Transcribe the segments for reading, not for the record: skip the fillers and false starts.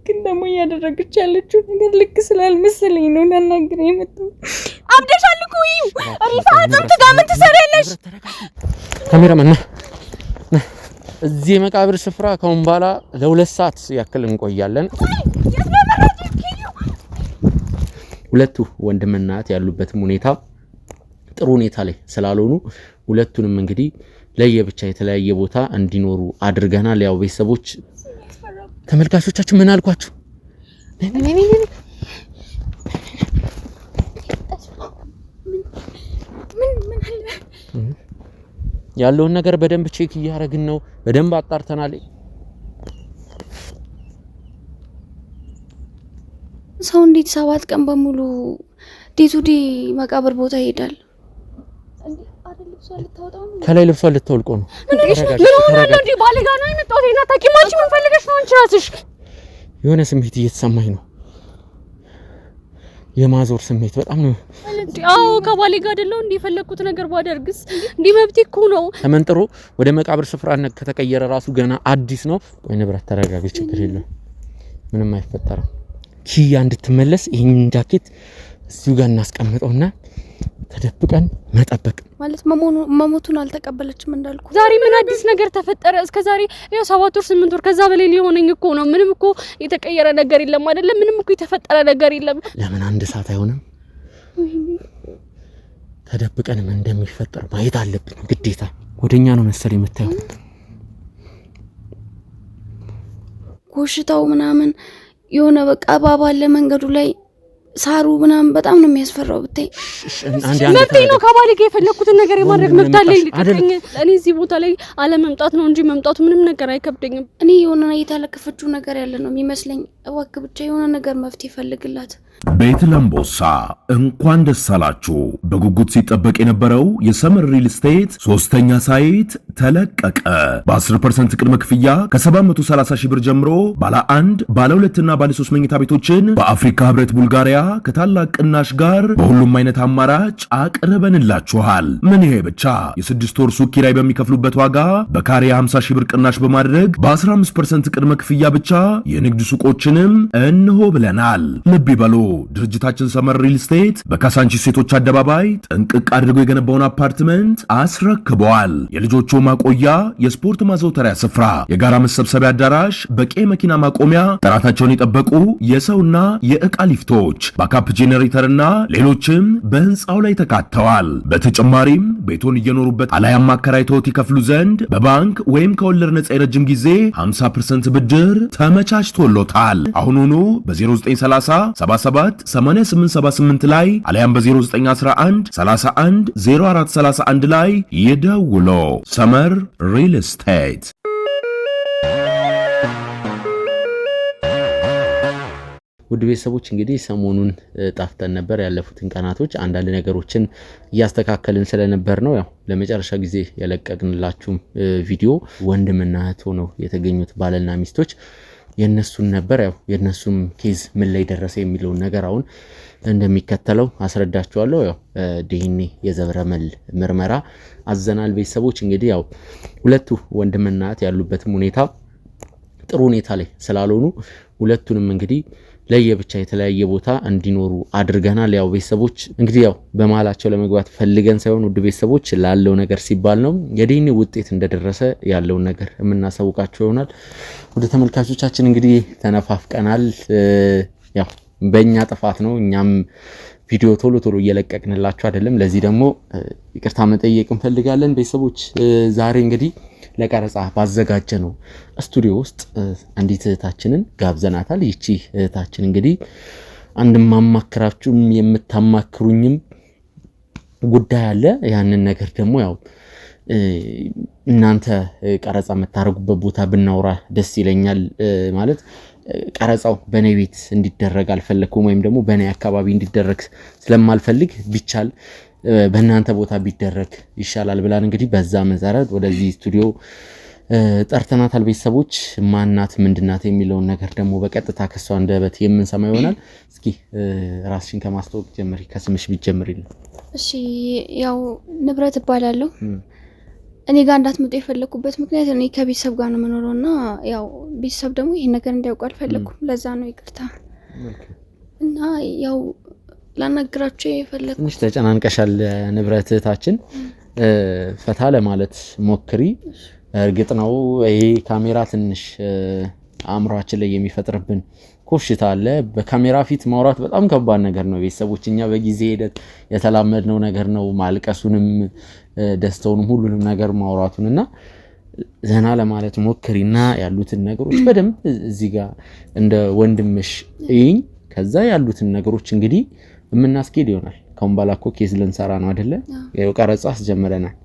ግን ደግሞ ያደረገች ያለችው ነገር ልክ ስላልመሰለኝ ነው እናናግረኝ የመጣው። አብደሻል እኮ ይው አሪፋ አጥምት ጋር ምን ትሰሪያለሽ? ካሜራማን እዚህ መቃብር ስፍራ ከአሁን በኋላ ለ2 ሰዓት ያክል እንቆያለን። ሁለቱ ወንድምና እህት ያሉበትም ሁኔታ ጥሩ ሁኔታ ላይ ስላልሆኑ ሁለቱንም እንግዲህ ለየብቻ የተለያየ ቦታ እንዲኖሩ አድርገናል። ያው ቤተሰቦች ተመልካቾቻችን ምን አልኳችሁ? ያለውን ነገር በደንብ ቼክ እያደረግን ነው። በደንብ አጣርተናል። ሰው እንዴት 7 ቀን በሙሉ ዴቱዲ መቃብር ቦታ ይሄዳል? ከላይ ልብሷ ልትወልቆ ነው። ምን ሆነ እንዴ? ባለጋ ነው የመጣው። እና ታቂማች ምን ፈልገሽ ነው አንቺ ራስሽ? የሆነ ስሜት እየተሰማኝ ነው። የማዞር ስሜት በጣም ነው። አዎ ከባሌ ጋር አይደለው እንዴ ፈለኩት ነገር ባደርግስ እንዴ መብቴ እኮ ነው። ተመንጥሮ ወደ መቃብር ስፍራነት ከተቀየረ ራሱ ገና አዲስ ነው። ወይ ንብረት ተረጋጋ፣ ችግር የለም ምንም አይፈጠርም። ኪያ እንድትመለስ ይሄን ጃኬት እዚሁ ጋር እናስቀምጠውና ተደብቀን መጠበቅ ማለት መሞቱን አልተቀበለችም እንዳልኩ። ዛሬ ምን አዲስ ነገር ተፈጠረ? እስከ ዛሬ ያው 7 ወር 8 ወር ከዛ በላይ ሊሆነኝ እኮ ነው። ምንም እኮ የተቀየረ ነገር የለም አይደለ? ምንም እኮ የተፈጠረ ነገር የለም። ለምን 1 ሰዓት አይሆንም? ተደብቀን ምን እንደሚፈጠር ማየት አለብን ግዴታ። ወደኛ ነው መሰል የምታየው ኮሽታው ምናምን የሆነ በቃ ባባለ መንገዱ ላይ ሳሩ ምናምን በጣም ነው የሚያስፈራው። ብታይ መብቴ ነው ከባሌ ጋር የፈለኩትን ነገር የማድረግ መብት አለኝ። ልቀቀኝ። እኔ እዚህ ቦታ ላይ አለመምጣት ነው እንጂ መምጣቱ ምንም ነገር አይከብደኝም። እኔ የሆነ የተለከፈችው ነገር ያለ ነው የሚመስለኝ። እባክህ ብቻ የሆነ ነገር መፍትሄ ፈልግላት። ቤት ለምቦሳ እንኳን ደስ አላችሁ። በጉጉት ሲጠበቅ የነበረው የሰመር ሪል ስቴት 3ኛ ሳይት ተለቀቀ። በ10% ቅድመ ክፍያ ከ730 ሺህ ብር ጀምሮ ባለ 1 ባለ 2 እና ባለ 3 መኝታ ቤቶችን በአፍሪካ ህብረት ቡልጋሪያ ከታላቅ ቅናሽ ጋር በሁሉም አይነት አማራጭ አቅርበንላችኋል። ምን ይሄ ብቻ የ6 ወር ሱቅ ኪራይ በሚከፍሉበት ዋጋ በካሬ 50 ሺህ ብር ቅናሽ በማድረግ በ15% ቅድመ ክፍያ ብቻ የንግድ ሱቆችንም እንሆ ብለናል። ልብ ይበሉ። ድርጅታችን ሰመር ሪል ስቴት በካሳንቺስ ሴቶች አደባባይ ጥንቅቅ አድርጎ የገነባውን አፓርትመንት አስረክበዋል። የልጆቹ ማቆያ፣ የስፖርት ማዘውተሪያ ስፍራ፣ የጋራ መሰብሰቢያ አዳራሽ፣ በቂ መኪና ማቆሚያ፣ ጥራታቸውን የጠበቁ የሰውና የዕቃ ሊፍቶች፣ ባካፕ ጄኔሬተርና ሌሎችም በህንፃው ላይ ተካተዋል። በተጨማሪም ቤቱን እየኖሩበት አላያም አከራይተውት ይከፍሉ ዘንድ በባንክ ወይም ከወለድ ነፃ የረጅም ጊዜ 50% ብድር ተመቻችቶሎታል። አሁኑኑ በ0930 8878 ላይ አለያም በ0911 31 0431 ላይ ይደውሎ። ሰመር ሪል ስቴት። ውድ ቤተሰቦች እንግዲህ ሰሞኑን ጣፍተን ነበር። ያለፉትን ቀናቶች አንዳንድ ነገሮችን እያስተካከልን ስለነበር ነው ያው ለመጨረሻ ጊዜ የለቀቅንላችሁ ቪዲዮ ወንድምና እህት ሆነው የተገኙት ባልና ሚስቶች የነሱን ነበር። ያው የነሱም ኬዝ ምን ላይ ደረሰ የሚለው ነገር አሁን እንደሚከተለው አስረዳችኋለሁ። ያው ዲኤንኤ የዘብረመል ምርመራ አዘናል። ቤተሰቦች እንግዲህ ያው ሁለቱ ወንድምና እህት ያሉበትም ሁኔታ ጥሩ ሁኔታ ላይ ስላልሆኑ ሁለቱንም እንግዲህ ለየብቻ የተለያየ ቦታ እንዲኖሩ አድርገናል። ያው ቤተሰቦች እንግዲህ ያው በመሃላቸው ለመግባት ፈልገን ሳይሆን ውድ ቤተሰቦች ላለው ነገር ሲባል ነው። የዲኤንኤ ውጤት እንደደረሰ ያለውን ነገር የምናሳውቃችሁ ይሆናል። ወደ ተመልካቾቻችን እንግዲህ ተነፋፍቀናል። ያው በእኛ ጥፋት ነው። እኛም ቪዲዮ ቶሎ ቶሎ እየለቀቅንላችሁ አይደለም። ለዚህ ደግሞ ይቅርታ መጠየቅ እንፈልጋለን። ቤተሰቦች ዛሬ እንግዲህ ለቀረጻ ባዘጋጀ ነው ስቱዲዮ ውስጥ አንዲት እህታችንን ጋብዘናታል። ይቺ እህታችን እንግዲህ አንድ ማማከራችሁም የምታማክሩኝም ጉዳይ አለ። ያንን ነገር ደግሞ ያው እናንተ ቀረጻ የምታረጉበት ቦታ ብናወራ ደስ ይለኛል። ማለት ቀረጻው በኔ ቤት እንዲደረግ አልፈለኩም፣ ወይም ደግሞ በኔ አካባቢ እንዲደረግ ስለማልፈልግ ቢቻል በእናንተ ቦታ ቢደረግ ይሻላል ብላን እንግዲህ በዛ መሰረት ወደዚህ ስቱዲዮ ጠርተናታል። ቤተሰቦች ማናት ምንድናት የሚለውን ነገር ደግሞ በቀጥታ ከሷ አንደበት የምንሰማ ይሆናል። እስኪ ራስሽን ከማስተዋወቅ ጀምሪ፣ ከስምሽ ቢጀምሪልን። እሺ፣ ያው ንብረት እባላለሁ። እኔ ጋር እንዳትመጡ የፈለኩበት ምክንያት እኔ ከቤተሰብ ጋር ነው የምኖረውና ያው ቤተሰብ ደግሞ ይሄን ነገር እንዲያውቁ አልፈለኩም። ለዛ ነው ይቅርታ። እና ያው ላናግራችሁ የፈለኩት ትንሽ ተጨናንቀሻል ንብረትታችን ፈታ ለማለት ሞክሪ። እርግጥ ነው ይሄ ካሜራ ትንሽ አእምሯችን ላይ የሚፈጥርብን ኮሽታ አለ። በካሜራ ፊት ማውራት በጣም ከባድ ነገር ነው። ቤተሰቦችኛ በጊዜ ሄደት የተላመድነው ነገር ነው። ማልቀሱንም ደስታውንም ሁሉንም ነገር ማውራቱንና ዘና ለማለት ሞክሪና ያሉትን ነገሮች በደንብ እዚህ ጋር እንደ ወንድምሽ እይኝ። ከዛ ያሉትን ነገሮች እንግዲህ የምናስኬድ ይሆናል። ካሁን ባላኮ ኬዝ ልንሰራ ነው አይደለ? ያው ቀረጻ አስጀምረናል።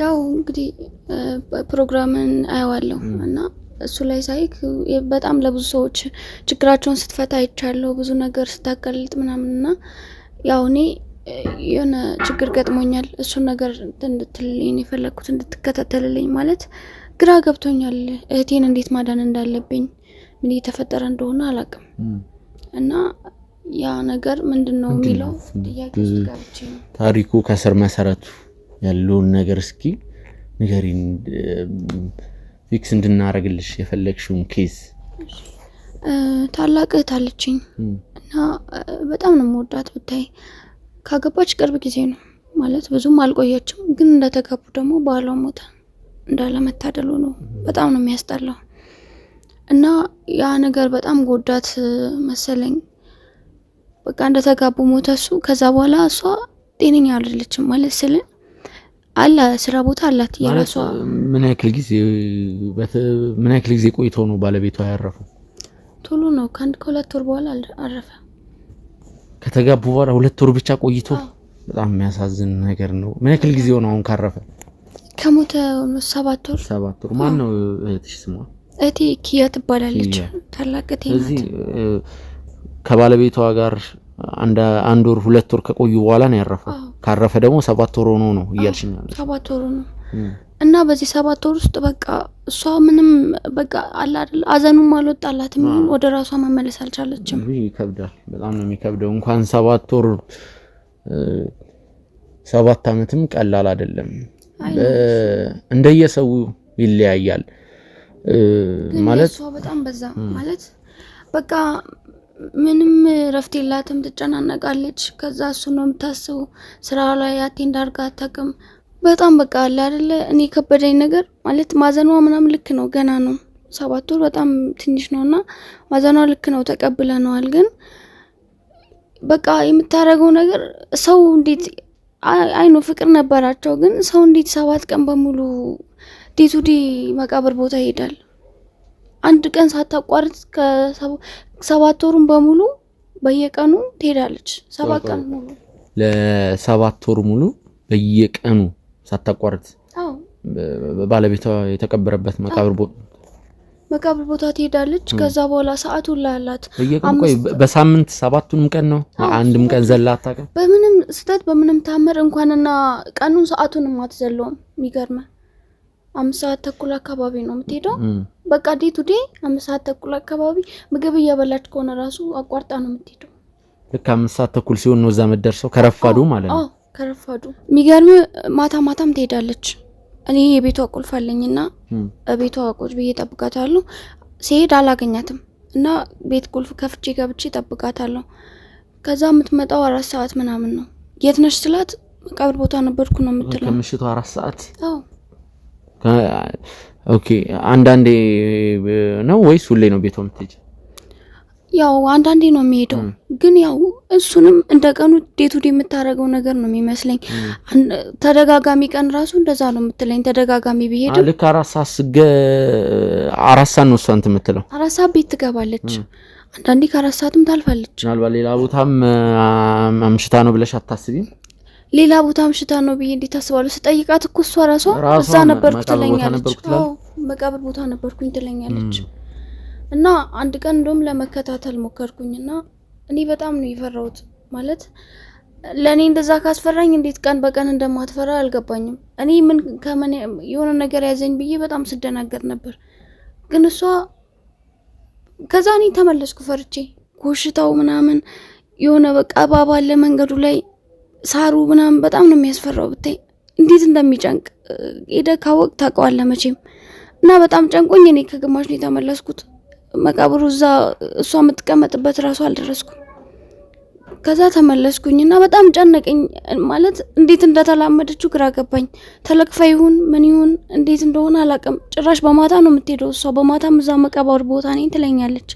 ያው እንግዲህ ፕሮግራምን አያዋለሁ እና እሱ ላይ ሳይክ በጣም ለብዙ ሰዎች ችግራቸውን ስትፈታ አይቻለሁ። ብዙ ነገር ስታቀልጥ ምናምንና ያው እኔ የሆነ ችግር ገጥሞኛል። እሱ ነገር እንድትልልኝ የፈለኩት እንድትከታተልልኝ ማለት ግራ ገብቶኛል። እህቴን እንዴት ማዳን እንዳለብኝ ምን እየተፈጠረ እንደሆነ አላውቅም። እና ያ ነገር ምንድነው የሚለው ጥያቄ ጋርቼ ነው ታሪኩ ከስር መሰረቱ ያለውን ነገር እስኪ ንገሪን ፊክስ እንድናረግልሽ የፈለግሽውን ኬዝ። ታላቅ እህት አለችኝ እና በጣም ነው የምወዳት። ብታይ ካገባች ቅርብ ጊዜ ነው ማለት ብዙም አልቆየችም። ግን እንደተጋቡ ደግሞ ባሏ ሞተ። እንዳለመታደሉ ነው። በጣም ነው የሚያስጠላው። እና ያ ነገር በጣም ጎዳት መሰለኝ። በቃ እንደተጋቡ ሞተ እሱ። ከዛ በኋላ እሷ ጤነኛ አይደለችም ማለት ስለ አላ ስራ ቦታ አላት የራሷ። ምን ያክል ጊዜ ቆይቶ ነው ባለቤቷ ያረፈው? ቶሎ ነው ከሁለት ወር በኋላ አረፈ። ከተጋቡ በኋላ 2 ወር ብቻ ቆይቶ? በጣም የሚያሳዝን ነገር ነው። ምን ያክል ጊዜ ሆነ አሁን ካረፈ? ከሞተ 7 ወር። 7 ወር። ማን ነው እህትሽ ስሟ? እህቴ ኪያ ትባላለች። ታላቅ እህቴ ናት። እዚህ ከባለቤቷ ጋር አንድ ወር 2 ወር ከቆዩ በኋላ ነው ያረፈው። ካረፈ ደግሞ 7 ወር ሆኖ ነው እያልሽኛል። 7 ወር ነው። እና በዚህ 7 ወር ውስጥ በቃ እሷ ምንም በቃ አላ አይደል አዘኑም አልወጣላትም። ወደ ራሷ መመለስ አልቻለችም። ይከብዳል። በጣም ነው የሚከብደው። እንኳን 7 ወር 7 አመትም ቀላል አይደለም። እንደየሰው ይለያያል ማለት እሷ በጣም በዛ ማለት በቃ ምንም ረፍት የላትም። ትጨናነቃለች። ከዛ እሱ ነው የምታስበው። ስራ ላይ አቴንድ አድርጋ አታውቅም። በጣም በቃ አለ አይደለ እኔ ከበደኝ ነገር ማለት ማዘኗ ምናምን ልክ ነው። ገና ነው 7 ወር በጣም ትንሽ ነውና ማዘኗ ልክ ነው። ተቀብለናል። ግን በቃ የምታረገው ነገር ሰው እንዴት አይኖ ፍቅር ነበራቸው። ግን ሰው እንዴት 7 ቀን በሙሉ ዴቱዲ መቃብር ቦታ ይሄዳል? አንድ ቀን ሳታቋርጥ ከ7 ወሩን በሙሉ በየቀኑ ትሄዳለች። 7 ቀን ሙሉ ለ7 ወር ሙሉ በየቀኑ ሳታቋርጥ ባለቤቷ የተቀበረበት መቃብር ቦታ ትሄዳለች። ከዛ በኋላ ሰዓቱን ላላት ቆይ በሳምንት 7ቱንም ቀን ነው አንድም ቀን ዘላ አታውቅም። በምንም ስተት በምንም ታምር እንኳንና ቀኑን ሰዓቱንም አትዘለውም። የሚገርም 5 ሰዓት ተኩል አካባቢ ነው የምትሄደው። በቃ ዴቱዲ 5 ሰዓት ተኩል አካባቢ ምግብ እያበላች ከሆነ ራሱ አቋርጣ ነው የምትሄደው። ልክ 5 ሰዓት ተኩል ሲሆን ነው እዛ መደርሰው ከረፋዱ ማለት ነው። ከረፋዱ የሚገርም ማታም ትሄዳለች። እኔ የቤቷ ቁልፍ አለኝና ቤቷ ቁጭ ብዬ ጠብቃታለሁ። ሲሄድ አላገኛትም እና ቤት ቁልፍ ከፍቼ ገብቼ ጠብቃታለሁ። ከዛ የምትመጣው 4 ሰዓት ምናምን ነው። የት ነሽ ስላት መቃብር ቦታ ነበርኩ ነው የምትለው። ከምሽቱ 4 ሰዓት? ኦኬ። አንዳንዴ ነው ወይስ ሁሌ ነው ቤቷ የምትሄጂ? ያው አንዳንዴ ነው የሚሄደው። ግን ያው እሱንም እንደቀኑ ዴቱዲ የምታረገው ነገር ነው የሚመስለኝ። ተደጋጋሚ ቀን ራሱ እንደዛ ነው የምትለኝ። ተደጋጋሚ ቢሄድ ልክ 4 ሰዓት 4 ሰዓት ነው እሷ እንትን የምትለው። 4 ሰዓት ቤት ትገባለች። አንዳንዴ ከ4 ሰዓትም ታልፋለች። ምናልባት ሌላ ቦታም አምሽታ ነው ብለሽ አታስቢም? ሌላ ቦታ አምሽታ ነው ብዬ እንዴት አስባለሁ? ስጠይቃት እኮ እሷ ራሷ እዛ ነበርኩ ትለኛለች። መቃብር ቦታ ነበርኩኝ ትለኛለች። እና አንድ ቀን እንደውም ለመከታተል ሞከርኩኝና እኔ በጣም ነው የፈራሁት። ማለት ለኔ እንደዛ ካስፈራኝ እንዴት ቀን በቀን እንደማትፈራ አልገባኝም። እኔ ምን ከመን የሆነ ነገር ያዘኝ ብዬ በጣም ስደናገር ነበር። ግን እሷ ከዛ እኔ ተመለስኩ ፈርቼ። ኮሽታው ምናምን የሆነ በቃ ባባለ መንገዱ ላይ ሳሩ ምናምን በጣም ነው የሚያስፈራው። ብታይ እንዴት እንደሚጨንቅ ሄደ ካወቅ ታውቀዋለህ መቼም። እና በጣም ጨንቆኝ እኔ ከግማሽ ነው የተመለስኩት። መቃብሩ እዛ እሷ የምትቀመጥበት ራሱ አልደረስኩም። ከዛ ተመለስኩኝና በጣም ጨነቀኝ። ማለት እንዴት እንደተላመደችው ግራ ገባኝ። ተለክፋ ይሁን ምን ይሁን እንዴት እንደሆነ አላውቅም። ጭራሽ በማታ ነው የምትሄደው እሷ። በማታም እዛ መቃብር ቦታ ነኝ ትለኛለች።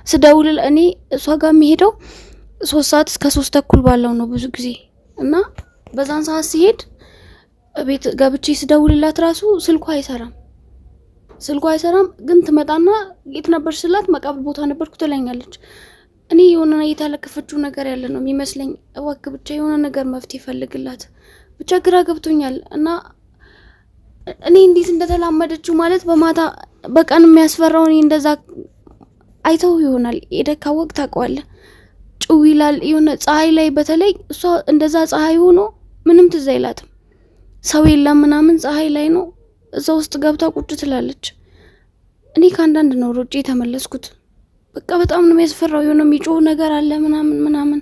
ስደውል እኔ እሷ ጋር የሚሄደው 3 ሰዓት እስከ 3 ተኩል ባለው ነው ብዙ ጊዜ። እና በዛን ሰዓት ሲሄድ ቤት ገብቼ ስደውልላት ራሱ ስልኳ አይሰራም። ግን ትመጣና የት ነበር ስላት መቃብር ቦታ ነበርኩ ትለኛለች። እኔ የሆነ የተለከፈችው ነገር ያለ ነው የሚመስለኝ። እባክህ ብቻ የሆነ ነገር መፍትሄ ፈልግላት ብቻ ግራ ገብቶኛል። እና እኔ እንዴት እንደተላመደችው ማለት በማታ በቀን የሚያስፈራው እኔ እንደዛ አይተው ይሆናል። የደካ ወቅት ታውቀዋለህ ጭው ይላል የሆነ ፀሐይ ላይ በተለይ እሷ እንደዛ ፀሐይ ሆኖ ምንም ትዝ አይላትም። ሰው የለም ምናምን ፀሐይ ላይ ነው እዛ ውስጥ ገብታ ቁጭ ትላለች። እኔ ከአንዳንድ ነው ሮጬ ተመለስኩት። በቃ በጣም ነው የሚያስፈራው። የሆነ የሚጮህ ነገር አለ ምናምን።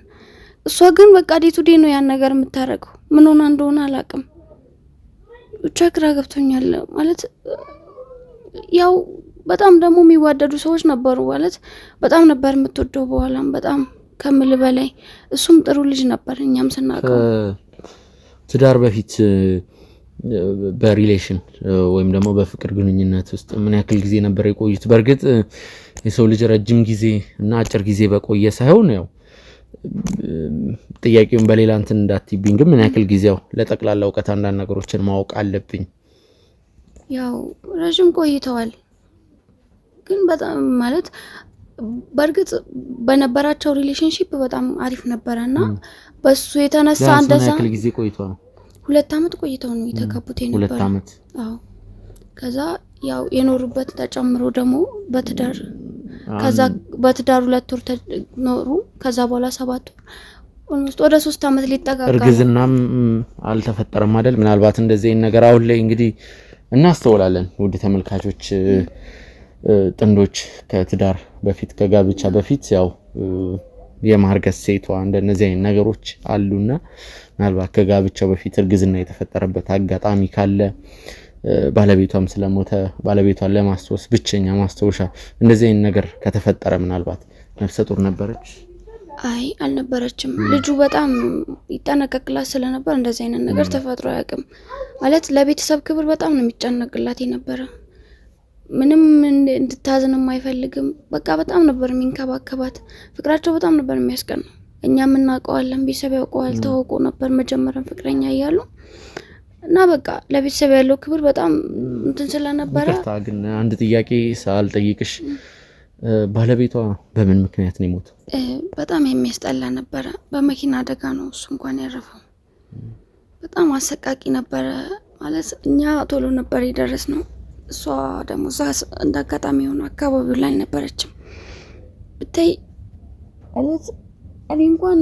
እሷ ግን በቃ ዴቱ ዴ ነው ያን ነገር የምታረገው። ምን ሆና እንደሆነ አላውቅም። ብቻ ግራ ገብቶኛል። ማለት ያው በጣም ደግሞ የሚዋደዱ ሰዎች ነበሩ። ማለት በጣም ነበር የምትወደው በኋላም በጣም ከምል በላይ። እሱም ጥሩ ልጅ ነበር እኛም ስናውቀው። ትዳር በፊት በሪሌሽን ወይም ደግሞ በፍቅር ግንኙነት ውስጥ ምን ያክል ጊዜ ነበር የቆዩት? በእርግጥ የሰው ልጅ ረጅም ጊዜ እና አጭር ጊዜ በቆየ ሳይሆን ያው ጥያቄውን በሌላ እንትን እንዳትይብኝ፣ ግን ምን ያክል ጊዜው ለጠቅላላ እውቀት አንዳንድ ነገሮችን ማወቅ አለብኝ። ያው ረጅም ቆይተዋል። ግን በጣም ማለት በእርግጥ በነበራቸው ሪሌሽንሺፕ በጣም አሪፍ ነበርና በሱ የተነሳ እንደዛ ምን ያክል ጊዜ ቆይተዋል? 2 አመት ቆይተው ነው የተጋቡት የነበረው። 2 አመት። አዎ። ከዛ ያው የኖሩበት ተጨምሮ ደግሞ በትዳር ከዛ በትዳር 2 ወር ኖሩ። ከዛ በኋላ 7 ወር ወደ 3 አመት ሊጠጋጋ እርግዝናም አልተፈጠረም አይደል? ምናልባት እንደዚህ ነገር አሁን ላይ እንግዲህ እናስተውላለን። ውድ ተመልካቾች ጥንዶች ከትዳር በፊት ከጋብቻ በፊት ያው የማርገዝ ሴቷ እንደነዚህ አይነት ነገሮች አሉና ምናልባት ከጋብቻው በፊት እርግዝና የተፈጠረበት አጋጣሚ ካለ ባለቤቷም ስለሞተ ባለቤቷን ለማስተዋወስ ብቸኛ ማስተዋወሻ እንደዚህ አይነት ነገር ከተፈጠረ ምናልባት ነፍሰ ጡር ነበረች? አይ አልነበረችም። ልጁ በጣም ይጠነቀቅላት ስለነበር እንደዚህ አይነት ነገር ተፈጥሮ አያውቅም። ማለት ለቤተሰብ ክብር በጣም ነው የሚጨነቅላት የነበረ። ምንም እንድታዝንም አይፈልግም። በቃ በጣም ነበር የሚንከባከባት። ፍቅራቸው በጣም ነበር የሚያስቀናው። እኛም እናውቀዋለን፣ ቤተሰብ ያውቀዋል። ተዋውቆ ነበር መጀመሪያ ፍቅረኛ እያሉ እና በቃ ለቤተሰብ ያለው ክብር በጣም እንትን ስለነበረ። ግን አንድ ጥያቄ ሳልጠይቅሽ ባለቤቷ በምን ምክንያት ነው የሞተው? በጣም የሚያስጠላ ነበረ። በመኪና አደጋ ነው እሱ እንኳን ያረፈው። በጣም አሰቃቂ ነበረ። ማለት እኛ ቶሎ ነበር የደረስነው። እሷ ደግሞ እዛ እንዳጋጣሚ ሆኖ አካባቢው ላይ አልነበረችም። ብታይ ማለት እኔ እንኳን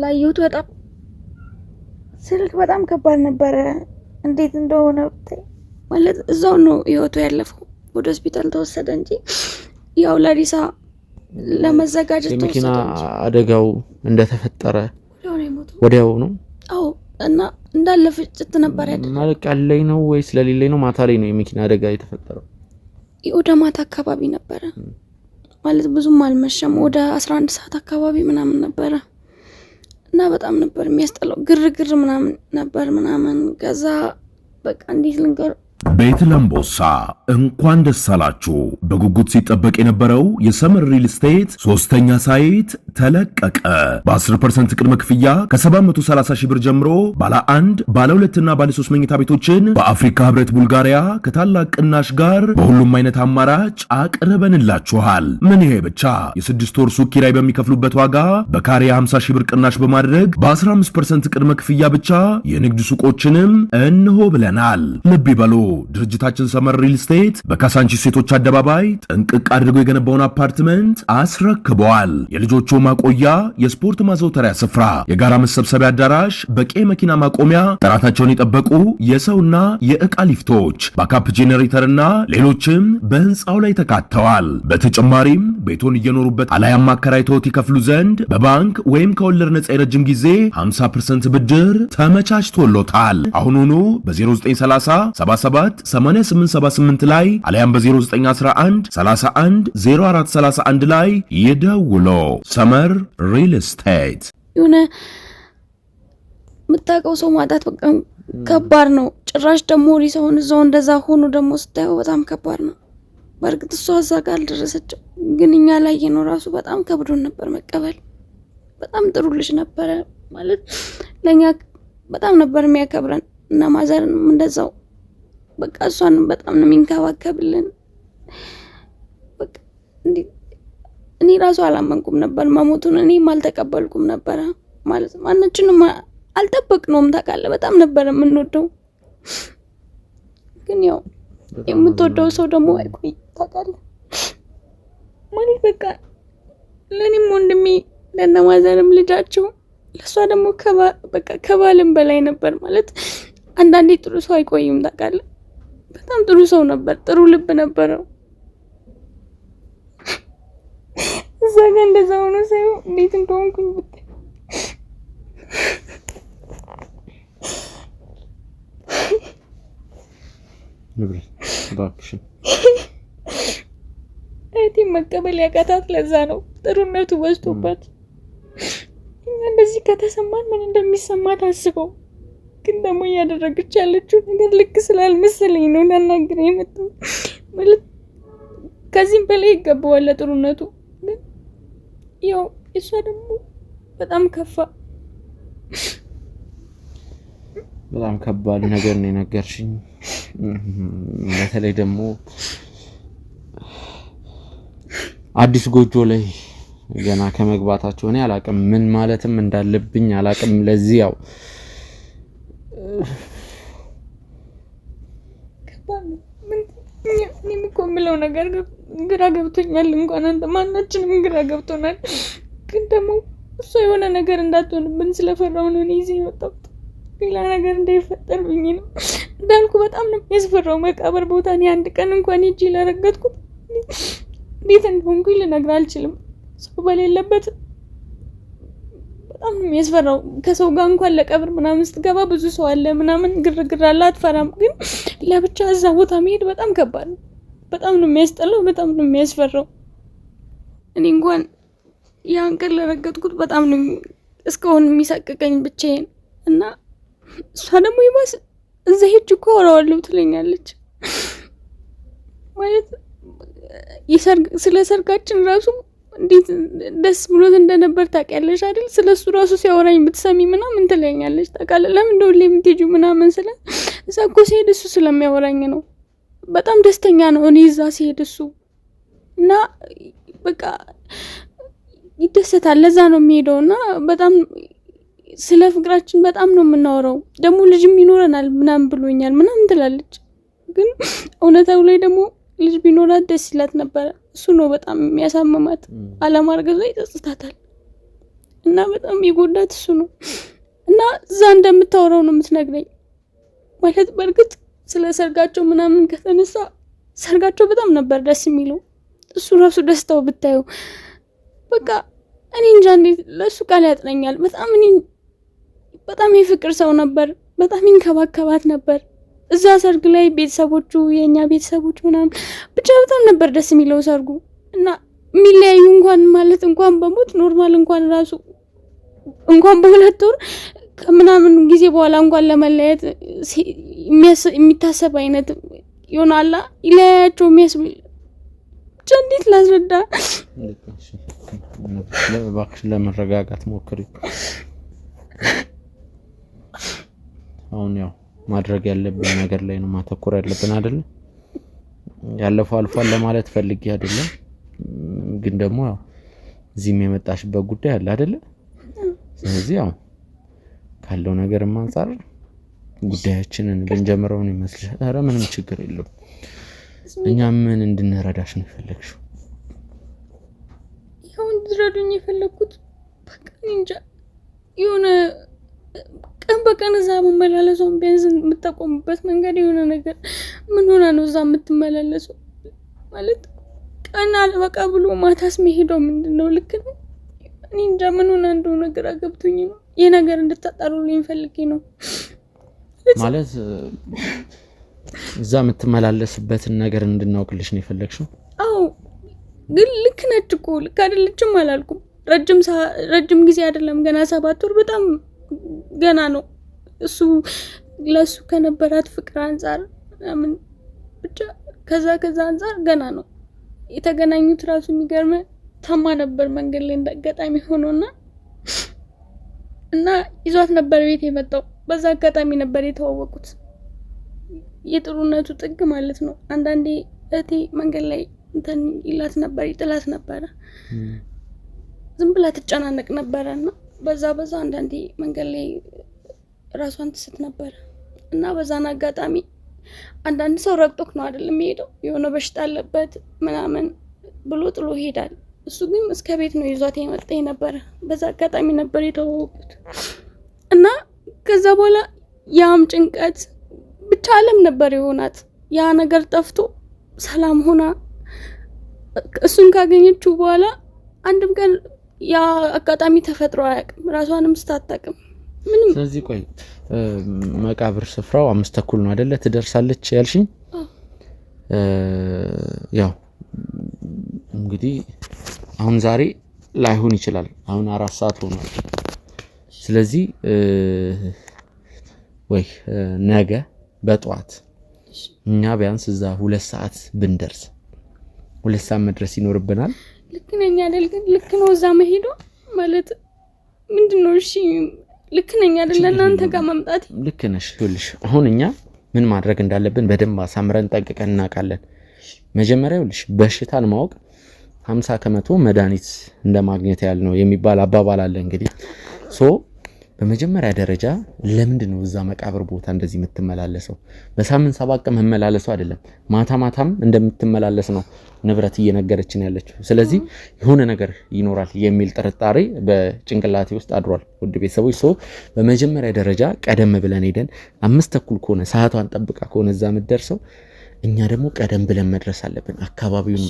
ላየሁት በጣም ስልክ በጣም ከባድ ነበረ። እንዴት እንደሆነ ብታይ ማለት እዛው ነው ህይወቱ ያለፈው። ወደ ሆስፒታል ተወሰደ እንጂ ያው ለሪሳ ለመዘጋጀት ተወሰደ። የመኪና አደጋው እንደተፈጠረ ወዲያው ነው? አዎ። እና እንዳለ ፍጭት ነበር ያለው። ማለት ቀን ላይ ነው ወይስ ለሊት ላይ ነው? ማታ ላይ ነው የመኪና አደጋ የተፈጠረው? ወደ ማታ አካባቢ ነበረ። ማለት ብዙም አልመሸም። ወደ 11 ሰዓት አካባቢ ምናምን ነበረ። እና በጣም ነበር የሚያስጠላው። ግርግር ምናምን ነበር ምናምን። ከዛ በቃ እንዴት ልንገር ቤት ለምቦሳ እንኳን ደስ አላችሁ። በጉጉት ሲጠበቅ የነበረው የሰመር ሪል ስቴት 3ኛ ሳይት ተለቀቀ። በ10% ቅድመ ክፍያ ከ730 ሺህ ብር ጀምሮ ባለ 1 ባለ 2 እና ባለ 3 መኝታ ቤቶችን በአፍሪካ ህብረት ቡልጋሪያ ከታላቅ ቅናሽ ጋር በሁሉም አይነት አማራጭ አቅርበንላችኋል። ምን ይሄ ብቻ! የ6 ወር ሱቅ ኪራይ በሚከፍሉበት ዋጋ በካሬ 50 ሺህ ብር ቅናሽ በማድረግ በ15% ቅድመ ክፍያ ብቻ የንግድ ሱቆችንም እንሆ ብለናል። ልብ ይበሉ። ድርጅታችን ሰመር ሪል ስቴት በካሳንቺስ ሴቶች አደባባይ ጥንቅቅ አድርጎ የገነባውን አፓርትመንት አስረክበዋል። የልጆቹ ማቆያ፣ የስፖርት ማዘውተሪያ ስፍራ፣ የጋራ መሰብሰቢያ አዳራሽ፣ በቂ መኪና ማቆሚያ፣ ጥራታቸውን የጠበቁ የሰውና የዕቃ ሊፍቶች፣ ባካፕ ጄኔሬተርና ሌሎችም በህንፃው ላይ ተካተዋል። በተጨማሪም ቤቶን እየኖሩበት አላያም አከራይተውት ይከፍሉ ዘንድ በባንክ ወይም ከወለድ ነፃ የረጅም ጊዜ 50% ብድር ተመቻችቶሎታል። አሁኑኑ በ0930 77 8878 ላይ አለያም በ0911 31 0431 ላይ ይደውሉ። ሰመር ሪል ስቴት። የሆነ የምታውቀው ሰው ማጣት በቃ ከባድ ነው። ጭራሽ ደግሞ ሪሳውን እዛው እንደዛ ሆኖ ደግሞ ስታየው በጣም ከባድ ነው። በእርግጥ እሷ እዛ ጋር አልደረሰችም፣ ግን እኛ ላይ ነው ራሱ በጣም ከብዶን ነበር መቀበል። በጣም ጥሩ ልጅ ነበረ ማለት ለኛ በጣም ነበር የሚያከብረን እና ማዘርንም እንደዛው በቃ እሷንም በጣም ነው የሚንከባከብልን። በቃ እኔ ራሱ አላመንኩም ነበር መሞቱን፣ እኔም አልተቀበልኩም ነበር ማለት ማንነችንም አልጠበቅነውም። ታውቃለህ በጣም ነበር የምንወደው፣ ግን ያው የምትወደው ሰው ደግሞ አይቆይ ታውቃለህ ማለት በቃ ለኔም ወንድሜ ለነማዘርም ልጃቸው ለሷ ደግሞ በቃ ከባልም በላይ ነበር ማለት። አንዳንዴ ጥሩ ሰው አይቆይም ታውቃለህ። በጣም ጥሩ ሰው ነበር፣ ጥሩ ልብ ነበረው። እዛ ጋር እንደዛ ሆኖ ሳይሆን እንዴት እንደሆንኩኝ ብታይ ንብረት ባክሽ እቴ መቀበል ያቃታት ለዛ ነው ጥሩነቱ ወስቶባት። እኛ እንደዚህ ከተሰማን ምን እንደሚሰማት አስበው። ግን ደግሞ ያደረገች ያለችው ነገር ልክ ስላልመሰለኝ ነው ላናግረኝ የመጣው ማለት ከዚህም በላይ ይገባዋል ለጥሩነቱ። ግን ያው እሷ ደግሞ በጣም ከፋ። በጣም ከባድ ነገር ነው የነገርሽኝ። በተለይ ደግሞ አዲስ ጎጆ ላይ ገና ከመግባታቸው እኔ አላቅም ምን ማለትም እንዳለብኝ አላቅም። ለዚህ ያው እኔ የምለው ነገር ግራ ገብቶኛል። እንኳን አንተ ማናችንም ግራ ገብቶናል። ግን ደግሞ እሷ የሆነ ነገር እንዳትሆንብን ስለፈራው ነው እኔ እዚህ የመጣሁት። ሌላ ነገር እንዳይፈጠር ብዬ ነው። እንዳልኩ በጣም ነው የሚያስፈራው መቃብር ቦታ። እኔ አንድ ቀን እንኳን ሄጄ ላረገጥኩት እንዴት እንደሆንኩኝ ልነግርህ አልችልም። ሰው በሌለበት በጣም ነው የሚያስፈራው። ከሰው ጋር እንኳን ለቀብር ምናምን ስትገባ ብዙ ሰው አለ ምናምን ግርግር አለ አትፈራም። ግን ለብቻ እዛ ቦታ መሄድ በጣም ከባድ ነው። በጣም ነው የሚያስጠላው፣ በጣም ነው የሚያስፈራው። እኔ እንኳን ያን ቀን ለረገጥኩት በጣም ነው እስካሁን የሚሰቅቀኝ ብቻዬን። እና እሷ ደግሞ ይባስ እዛ ሄጅ እኮ አወራዋለሁ ትለኛለች ማለት ስለ ሰርጋችን ራሱ እንዴት ደስ ብሎት እንደነበር ታውቂያለሽ አይደል? ስለሱ ራሱ ሲያወራኝ ብትሰሚ ምናምን ትለኛለች። ታውቃለህ ለምን እንደው የምትሄጂው ምናምን ስለ እዛ እኮ ሲሄድ እሱ ስለሚያወራኝ ነው። በጣም ደስተኛ ነው እኔ እዛ ሲሄድ እሱ እና በቃ ይደሰታል። ለዛ ነው የሚሄደውና በጣም ስለ ፍቅራችን በጣም ነው የምናወራው። ደግሞ ልጅም ይኖረናል ምናምን ብሎኛል ምናምን ትላለች። ግን እውነታው ላይ ደግሞ ልጅ ቢኖራት ደስ ይላት ነበር። እሱ ነው በጣም የሚያሳምማት። አለማርገዟ ይጸጽታታል እና በጣም ይጎዳት እሱ ነው። እና እዛ እንደምታወራው ነው የምትነግረኝ ማለት። በእርግጥ ስለ ሰርጋቸው ምናምን ከተነሳ ሰርጋቸው በጣም ነበር ደስ የሚለው። እሱ ራሱ ደስታው ብታየው በቃ እኔ እንጃ እንዴት ለሱ ቃል ያጥረኛል። በጣም የፍቅር ሰው ነበር። በጣም ይንከባከባት ነበር። እዛ ሰርግ ላይ ቤተሰቦቹ የኛ ቤተሰቦች ምናምን ብቻ በጣም ነበር ደስ የሚለው ሰርጉ። እና የሚለያዩ እንኳን ማለት እንኳን በሞት ኖርማል እንኳን ራሱ እንኳን በሁለት ወር ምናምን ጊዜ በኋላ እንኳን ለመለያየት የሚታሰብ አይነት ይሆናል ይለያያቸው የሚያስብል ብቻ እንዴት ላስረዳ? እባክሽ ለመረጋጋት ሞክሪ። አሁን ያው ማድረግ ያለብን ነገር ላይ ነው ማተኮር ያለብን አይደል? ያለፈው አልፏል ለማለት ፈልጌ አይደለም፣ ግን ደግሞ ያው እዚህም የመጣሽበት ጉዳይ አለ አይደል? ስለዚህ ያው ካለው ነገርም አንፃር ጉዳያችንን ብንጀምረው ነው ይመስልሻል? ኧረ ምንም ችግር የለውም። እኛ ምን እንድንረዳሽ ነው የፈለግሽው? ያው እንድትረዱኝ የፈለኩት በቃ እንጃ የሆነ ቀን በቀን እዛ መመላለሷን ቢያንስ የምታቆሙበት መንገድ የሆነ ነገር ምን ሆና ነው እዛ የምትመላለሰው? ማለት ቀን አልበቃ ብሎ ማታስ መሄደው ምንድነው? ልክ ነው? እኔ እንጃ ምን ሆና እንደሆነ ግራ ገብቶኝ ነው። ይሄ ነገር እንድታጣሩልኝ ፈልጌ ነው። ማለት እዛ የምትመላለስበትን ነገር እንድናውቅልሽ ነው የፈለግሽው? አዎ ግን ልክ ነች እኮ ልክ አይደለችም አላልኩም። ረጅም ጊዜ አይደለም ገና 7 ወር በጣም ገና ነው። እሱ ለሱ ከነበራት ፍቅር አንፃር ምን ብቻ ከዛ አንፃር ገና ነው የተገናኙት። ራሱ የሚገርም ታማ ነበር መንገድ ላይ እንዳጋጣሚ ሆኖና እና ይዟት ነበር ቤት የመጣው። በዛ አጋጣሚ ነበር የተዋወቁት። የጥሩነቱ ጥግ ማለት ነው። አንዳንዴ እቴ መንገድ ላይ እንትን ይላት ነበር፣ ይጥላት ነበር። ዝም ብላ ትጨናነቅ ነበርና በዛ አንዳንዴ መንገድ ላይ ራሷን ትስት ነበር እና በዛን አጋጣሚ አንዳንድ ሰው ረግጦክ ነው አይደል የሚሄደው፣ የሆነ በሽታ አለበት ምናምን ብሎ ጥሎ ይሄዳል። እሱ ግን እስከ ቤት ነው ይዟት የመጣ ነበር። በዛ አጋጣሚ ነበር የተዋወቁት እና ከዛ በኋላ ያም ጭንቀት ብቻ ዓለም ነበር የሆናት። ያ ነገር ጠፍቶ ሰላም ሆና እሱን ካገኘችው በኋላ አንድም ቀን ያ አጋጣሚ ተፈጥሮ አያውቅም። ራሷንም ስታጣቅም ምንም። ስለዚህ ቆይ መቃብር ስፍራው 5:30 ነው አይደለ ትደርሳለች ያልሽኝ? ያው እንግዲህ አሁን ዛሬ ላይሆን ይችላል። አሁን 4 ሰዓት ሆኗል። ስለዚህ ወይ ነገ በጧት እኛ ቢያንስ እዛ 2 ሰዓት ብንደርስ 2 ሰዓት መድረስ ይኖርብናል። ልክ ነኝ አይደል? ግን ልክ ነው እዛ መሄዱ ማለት ምንድነው? እሺ ልክ ነኝ አይደል? እናንተ ጋር መምጣት ልክ ነሽ። ይኸውልሽ አሁን እኛ ምን ማድረግ እንዳለብን በደንብ አሳምረን ጠንቅቀን እናውቃለን። መጀመሪያ ይኸውልሽ በሽታን ማወቅ 50% መድኃኒት እንደማግኘት ያህል ነው የሚባል አባባል አለ። እንግዲህ በመጀመሪያ ደረጃ ለምንድን ነው እዛ መቃብር ቦታ እንደዚህ የምትመላለሰው? በሳምንት 7 ቀን መመላለሱ አይደለም ማታም እንደምትመላለስ ነው ንብረት እየነገረችን ያለችው። ስለዚህ የሆነ ነገር ይኖራል የሚል ጥርጣሬ በጭንቅላቴ ውስጥ አድሯል። ውድ ቤተሰቦች በመጀመሪያ ደረጃ ቀደም ብለን ሄደን 5:30 ከሆነ ሰዓቷን ጠብቃ ከሆነ እዛ የምትደርሰው እኛ ደግሞ ቀደም ብለን መድረስ አለብን። አካባቢውን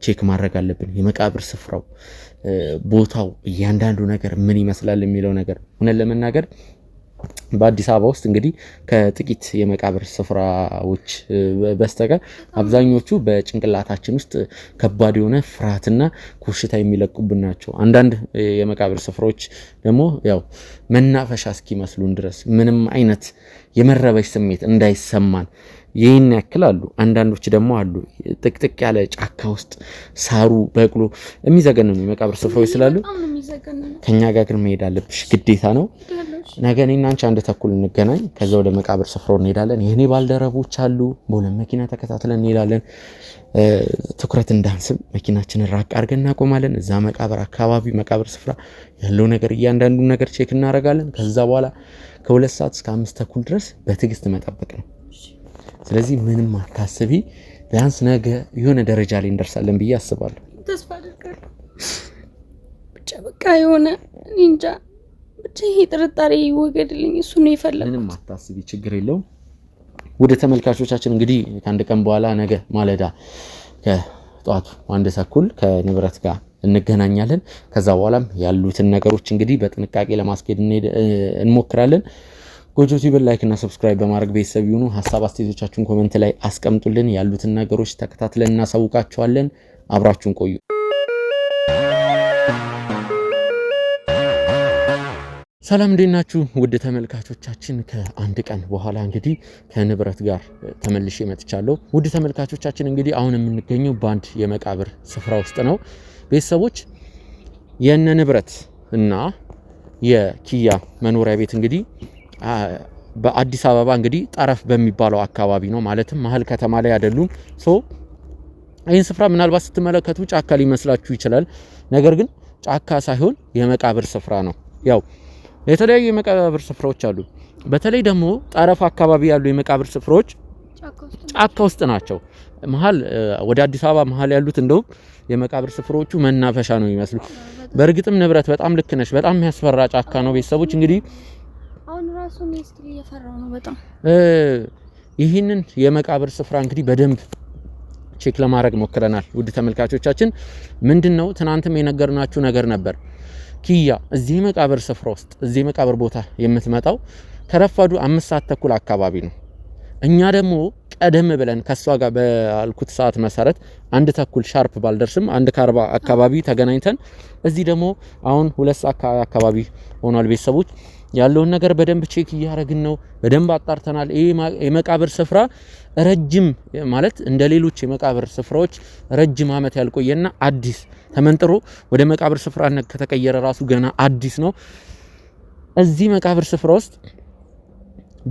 ቼክ ማድረግ አለብን። የመቃብር ስፍራው ቦታው እያንዳንዱ ነገር ምን ይመስላል የሚለው ነገር ሆነን ለመናገር በአዲስ አበባ ውስጥ እንግዲህ ከጥቂት የመቃብር ስፍራዎች በስተቀር አብዛኞቹ በጭንቅላታችን ውስጥ ከባድ የሆነ ፍርሃትና ኮሽታ የሚለቁብን ናቸው። አንዳንድ የመቃብር ስፍራዎች ደግሞ ያው መናፈሻ እስኪመስሉን ድረስ ምንም አይነት የመረበሽ ስሜት እንዳይሰማን ይህን ያክል አሉ። አንዳንዶች ደግሞ አሉ ጥቅጥቅ ያለ ጫካ ውስጥ ሳሩ በቅሎ የሚዘገነኑ የመቃብር ስፍራዎች ስላሉ ከኛ ጋር ግን መሄድ አለብሽ፣ ግዴታ ነው። ነገ እኔና አንቺ 1:30 እንገናኝ። ከዛ ወደ መቃብር ስፍራው እንሄዳለን። የኔ ባልደረቦች አሉ። በሁለት መኪና ተከታትለን እንሄዳለን። ትኩረት እንዳንስም መኪናችንን ራቅ አድርገን እናቆማለን። እዛ መቃብር አካባቢ መቃብር ስፍራ ያለው ነገር እያንዳንዱ ነገር ቼክ እናደርጋለን። ከዛ በኋላ ከ2 ሰዓት እስከ 5:30 ድረስ በትዕግስት መጠበቅ ነው። ስለዚህ ምንም አታስቢ። ቢያንስ ነገ የሆነ ደረጃ ላይ እንደርሳለን ብዬ አስባለሁ። ተስፋ አደርጋለሁ። ብቻ በቃ የሆነ እንጃ ብቻ ይሄ ጥርጣሬ ይወገድልኝ። እሱ ነው የፈለኩት። ምንም አታስቢ፣ ችግር የለውም። ወደ ተመልካቾቻችን እንግዲህ ከአንድ ቀን በኋላ ነገ ማለዳ ከጧቱ 1:30 ከንብረት ጋር እንገናኛለን። ከዛ በኋላም ያሉትን ነገሮች እንግዲህ በጥንቃቄ ለማስኬድ እንሞክራለን። ጎጆ ቲቪን ላይክ እና ሰብስክራይብ በማድረግ ቤተሰብ ይሁኑ። ሐሳብ አስተያየቶቻችሁን ኮሜንት ላይ አስቀምጡልን። ያሉትን ነገሮች ተከታትለን እናሳውቃችኋለን። አብራችሁን ቆዩ። ሰላም እንዴት ናችሁ? ውድ ተመልካቾቻችን ከአንድ ቀን በኋላ እንግዲህ ከንብረት ጋር ተመልሼ መጥቻለሁ። ውድ ተመልካቾቻችን እንግዲህ አሁን የምንገኘው በአንድ የመቃብር ስፍራ ውስጥ ነው። ቤተሰቦች የነ ንብረት እና የኪያ መኖሪያ ቤት እንግዲህ በአዲስ አበባ እንግዲህ ጠረፍ በሚባለው አካባቢ ነው። ማለትም መሀል ከተማ ላይ አይደሉም። ይህን ስፍራ ምናልባት ስትመለከቱ ጫካ ሊመስላችሁ ይችላል። ነገር ግን ጫካ ሳይሆን የመቃብር ስፍራ ነው። ያው የተለያዩ የመቃብር ስፍራዎች አሉ። በተለይ ደግሞ ጠረፍ አካባቢ ያሉ የመቃብር ስፍራዎች ጫካ ውስጥ ናቸው። መሀል ወደ አዲስ አበባ መሀል ያሉት እንደው የመቃብር ስፍራዎቹ መናፈሻ ነው የሚመስሉ። በእርግጥም ንብረት በጣም ልክ ነሽ። በጣም የሚያስፈራ ጫካ ነው። ቤተሰቦች እንግዲህ አሁን ራሱ ሚስት እየፈራው ነው በጣም። ይህንን የመቃብር ስፍራ እንግዲህ በደንብ ቼክ ለማድረግ ሞክረናል። ውድ ተመልካቾቻችን ምንድነው ትናንትም የነገርናችሁ ነገር ነበር። ኪያ እዚህ መቃብር ስፍራ ውስጥ እዚህ መቃብር ቦታ የምትመጣው ከረፋዱ 5 ሰዓት ተኩል አካባቢ ነው። እኛ ደግሞ ቀደም ብለን ከሷ ጋር ባልኩት ሰዓት መሰረት 1 ተኩል ሻርፕ ባልደርስም 1:40 አካባቢ ተገናኝተን እዚህ ደግሞ አሁን 2 ሰዓት አካባቢ ሆኗል። ቤተሰቦች ያለውን ነገር በደንብ ቼክ እያደረግን ነው። በደንብ አጣርተናል። ይሄ የመቃብር ስፍራ ረጅም ማለት እንደ ሌሎች የመቃብር ስፍራዎች ረጅም ዓመት ያልቆየና አዲስ ተመንጥሮ ወደ መቃብር ስፍራነት ከተቀየረ ራሱ ገና አዲስ ነው። እዚህ መቃብር ስፍራ ውስጥ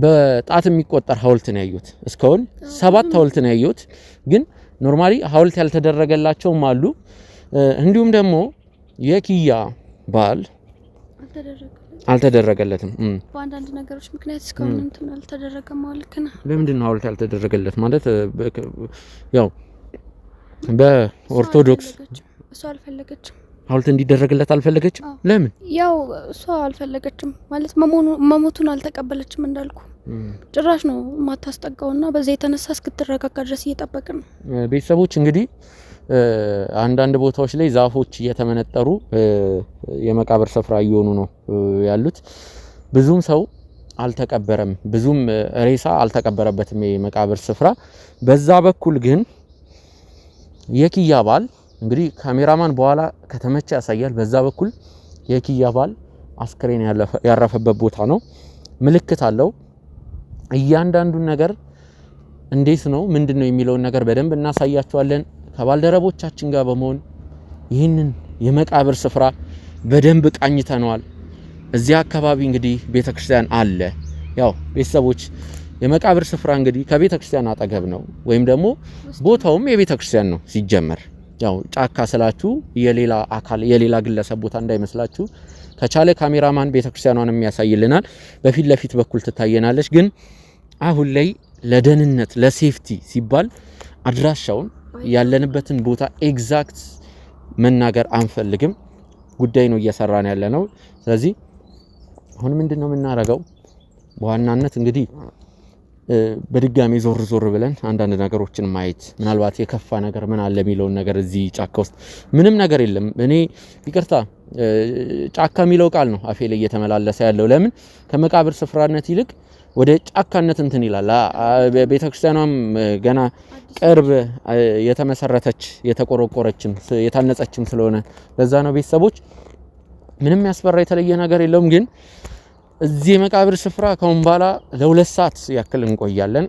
በጣት የሚቆጠር ሐውልት ነው ያዩት። እስካሁን 7 ሐውልት ነው ያዩት። ግን ኖርማሊ ሐውልት ያልተደረገላቸውም አሉ። እንዲሁም ደግሞ የኪያ ባል አልተደረገለትም። በአንዳንድ ነገሮች ምክንያት እስካሁን እንትን አልተደረገም ማለት ነው። ለምንድን ነው ሐውልት ያልተደረገለት? ማለት ያው በኦርቶዶክስ እሷ አልፈለገችም ሐውልት እንዲደረግለት አልፈለገችም። ለምን? ያው እሷ አልፈለገችም ማለት መሞቱን አልተቀበለችም እንዳልኩ ጭራሽ ነው ማታስጠጋውና በዛ የተነሳ እስክትረጋጋ ድረስ እየጠበቅን ነው። ቤተሰቦች እንግዲህ አንዳንድ ቦታዎች ላይ ዛፎች እየተመነጠሩ የመቃብር ስፍራ እየሆኑ ነው ያሉት። ብዙም ሰው አልተቀበረም፣ ብዙም ሬሳ አልተቀበረበትም የመቃብር ስፍራ። በዛ በኩል ግን የኪያ ባል እንግዲህ ካሜራማን በኋላ ከተመቸ ያሳያል። በዛ በኩል የኪያ ባል አስክሬን ያረፈበት ቦታ ነው። ምልክት አለው። እያንዳንዱን ነገር እንዴት ነው ምንድነው የሚለውን ነገር በደንብ እናሳያቸዋለን። ከባልደረቦቻችን ጋር በመሆን ይህንን የመቃብር ስፍራ በደንብ ቃኝተነዋል። እዚህ አካባቢ እንግዲህ ቤተክርስቲያን አለ። ያው ቤተሰቦች የመቃብር ስፍራ እንግዲህ ከቤተክርስቲያን አጠገብ ነው፣ ወይም ደግሞ ቦታውም የቤተክርስቲያን ነው ሲጀመር። ያው ጫካ ስላችሁ የሌላ አካል የሌላ ግለሰብ ቦታ እንዳይመስላችሁ። ከቻለ ካሜራማን ቤተክርስቲያኗን ያሳይልናል። በፊት ለፊት በኩል ትታየናለች። ግን አሁን ላይ ለደህንነት ለሴፍቲ ሲባል አድራሻውን ያለንበትን ቦታ ኤግዛክት መናገር አንፈልግም። ጉዳይ ነው እየሰራን ያለ ነው። ስለዚህ አሁን ምንድነው የምናረጋው? በዋናነት እንግዲህ በድጋሚ ዞር ዞር ብለን አንዳንድ ነገሮችን ማየት፣ ምናልባት የከፋ ነገር ምን አለ የሚለውን ነገር። እዚህ ጫካ ውስጥ ምንም ነገር የለም። እኔ ይቅርታ ጫካ የሚለው ቃል ነው አፌ ላይ እየተመላለሰ ያለው። ለምን ከመቃብር ስፍራነት ይልቅ ወደ ጫካነት እንትን ይላል። ቤተክርስቲያኗም ገና ቅርብ የተመሰረተች የተቆረቆረችም የታነጸችም ስለሆነ ለዛ ነው። ቤተሰቦች ምንም ያስፈራ የተለየ ነገር የለውም። ግን እዚህ የመቃብር ስፍራ ከአሁን በኋላ ለ2 ሰዓት ያክል እንቆያለን።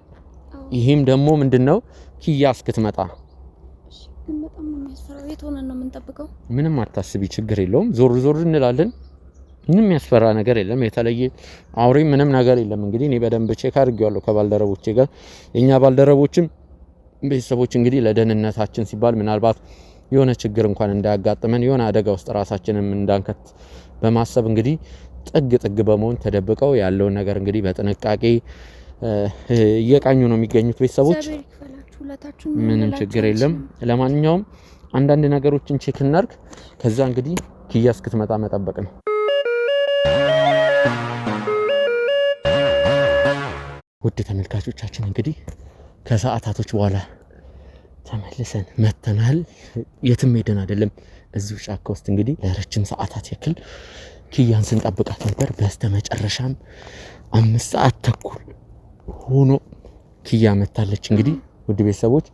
ይሄም ደግሞ ምንድነው ኪያ እስክትመጣ በጣም ነው የሚያስፈራው። የት ሆነን ነው የምንጠብቀው? ምንም አታስቢ፣ ችግር የለውም። ዞር ዞር እንላለን። ምንም ያስፈራ ነገር የለም። የተለየ አውሬ ምንም ነገር የለም። እንግዲህ እኔ በደንብ ቼክ አድርጌዋለሁ ከባልደረቦቼ ጋር። የኛ ባልደረቦችም ቤተሰቦች እንግዲህ ለደህንነታችን ሲባል ምናልባት የሆነ ችግር እንኳን እንዳያጋጥመን የሆነ አደጋ ውስጥ ራሳችንን እንዳንከት በማሰብ እንግዲህ ጥግ በመሆን ተደብቀው ያለውን ነገር እንግዲህ በጥንቃቄ እየቃኙ ነው የሚገኙት። ቤተሰቦች ምንም ችግር የለም። ለማንኛውም አንዳንድ ነገሮችን ቼክ እናርግ። ከዛ እንግዲህ ኪያ እስክትመጣ መጠበቅ ነው። ውድ ተመልካቾቻችን እንግዲህ ከሰዓታቶች በኋላ ተመልሰን መተናል። የትም ሄደን አይደለም፣ እዚሁ ጫካ ውስጥ እንግዲህ ለረጅም ሰዓታት ያክል ኪያን ስንጠብቃት ነበር። በስተመጨረሻም 5 ሰዓት ተኩል ሆኖ ኪያ መታለች። እንግዲህ ውድ ቤተሰቦች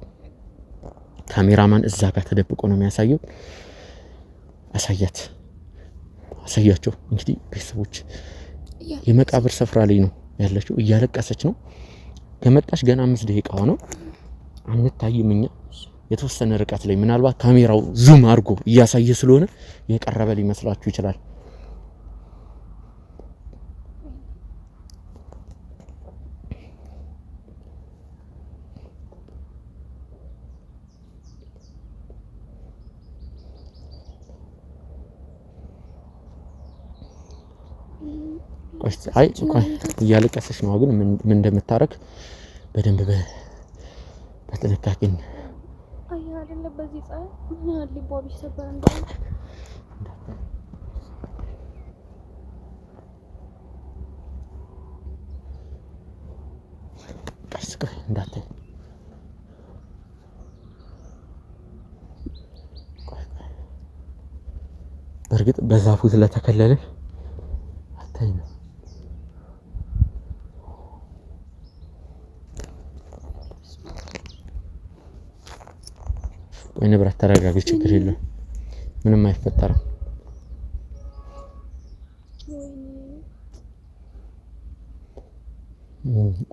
ካሜራማን እዛ ጋር ተደብቆ ነው የሚያሳየው። አሳያቸው እንግዲህ ቤተሰቦች የመቃብር ስፍራ ላይ ነው ያለችው። እያለቀሰች ነው። ከመጣች ገና 5 ደቂቃዋ ነው። አንታይም እኛ የተወሰነ ርቀት ላይ ምናልባት ካሜራው ዙም አድርጎ እያሳየ ስለሆነ የቀረበ ሊመስላችሁ ይችላል። አይ እንኳን እያለቀሰች ነው ግን ምን እንደምታረግ በደንብ በጥንቃቄ አይ አይደለ በዚህ ጻይ ምን አለ ቦቢ ሰበር እንደው ቀስቀህ እንዳታይ በርግጥ በዛፉ ስለተከለለ አታይም ወይ ንብረት ተረጋጊ ችግር የለም ምንም አይፈጠርም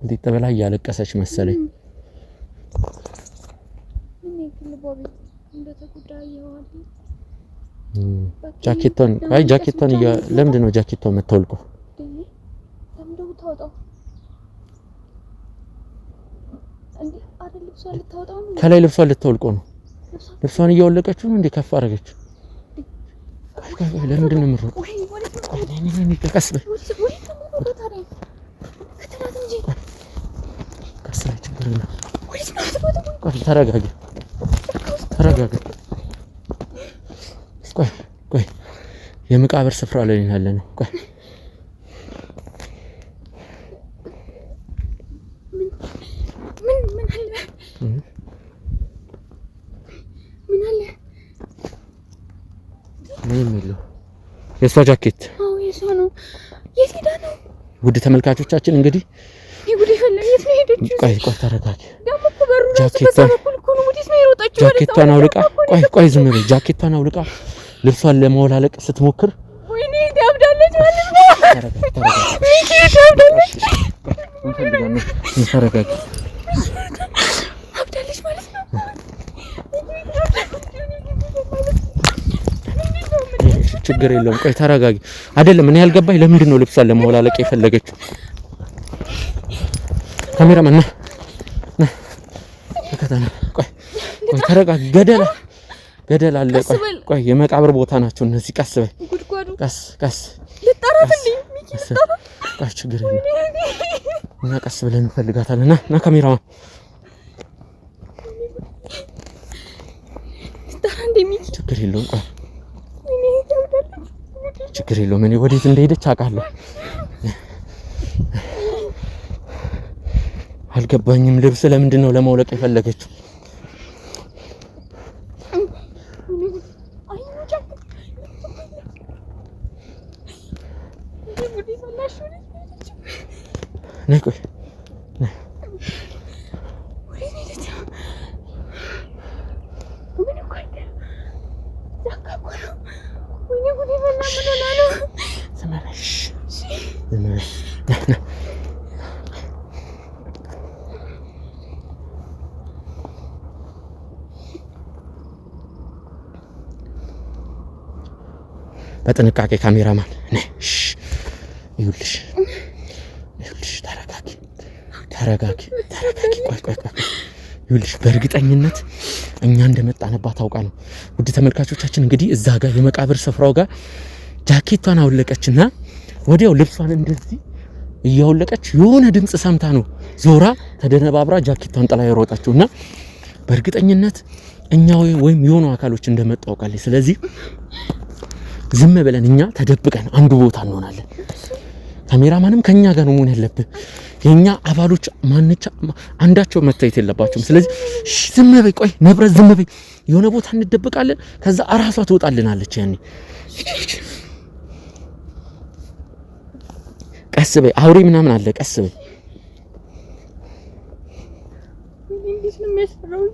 እንዴት ተበላ ያለቀሰች መሰለኝ ምን ይክል ቦቢ እንደተጎዳ ያዋል ጃኬቷን አይ ጃኬቷን ለምንድን ነው ጃኬቷን መተውልቆ ለምንድነው ታውጣው እንዴ አይደል ልብሷን ልታወጣው ነው ከላይ ልብሷን ልትወልቆ ነው ልብሷን እያወለቀችው ነው እንዴ ከፍ አረገች ለምንድን ነው ምሮ ነኝ ተከስበ ከስራ ችግር ነው ተረጋጊ ቆይ የመቃብር ስፍራ ላይ ያለነው ቆይ ምን የሷ ጃኬት አዎ የሷ ነው የት ሄዳ ነው ውድ ተመልካቾቻችን እንግዲህ ይጉድ ይፈልግ የት ነው ሄደችው ቆይ ተረጋጊ ደግሞ እኮ በሩ ጃኬቷን ወዲስ ነው የሮጣችው ጃኬቷን አውልቃ ቆይ ዝም በይ ጃኬቷን አውልቃ ልብሷን ለማወላለቅ ስትሞክር ወይኔ ታብዳለች ማለት ነው ሚኪ ታብዳለች ተረጋጊ ታብዳለች ማለት ነው ችግር የለውም ቆይ ተረጋጊ አይደለም እኔ ያልገባኝ ለምንድን ነው ልብሷን ለማወላለቅ የፈለገችው ካሜራማን ና ከተና ቆይ ተረጋጊ ገደል አለ ቆይ የመቃብር ቦታ ናቸው እነዚህ ቀስ በይ ቀስ ልጣራትልኝ ሚኪ ልጣራ ቆይ ችግር የለውም እና ቀስ ብለን እንፈልጋታለን ና ካሜራማን ልጣራ እንደ ሚኪ ችግር የለውም ቆይ ችግር የለውም እኔ ወዴት እንደሄደች አውቃለሁ አልገባኝም ልብስ ለምንድን ነው ለማውለቅ የፈለገችው ነይ ቆይ በጥንቃቄ ካሜራማን ነይ ይኸውልሽ ተረጋጊ ቆይ ይኸውልሽ በእርግጠኝነት እኛ እንደመጣንባት አውቃ ነው ውድ ተመልካቾቻችን እንግዲህ እዛ ጋር የመቃብር ስፍራው ጋር ጃኬቷን አውለቀችና ወዲያው ልብሷን እንደዚህ እያወለቀች የሆነ ድምጽ ሰምታ ነው ዞራ ተደነባብራ ጃኬቷን ጥላ የሮጣችውና በእርግጠኝነት እኛ ወይም የሆኑ አካሎች እንደመጡ አውቃለች ስለዚህ ዝም ብለን እኛ ተደብቀን አንዱ ቦታ እንሆናለን ካሜራማንም ከኛ ጋር ነው መሆን ያለበት የኛ አባሎች አንዳቸው መታየት የለባቸውም ስለዚህ ዝም በይ ቆይ ንብረት ዝም በይ የሆነ ቦታ እንደብቃለን ከዛ አራሷ ትወጣልናለች ያኔ ቀስ በይ አውሪ ምናምን አለ ቀስ በይ እንዴት ነው የሚያስፈራው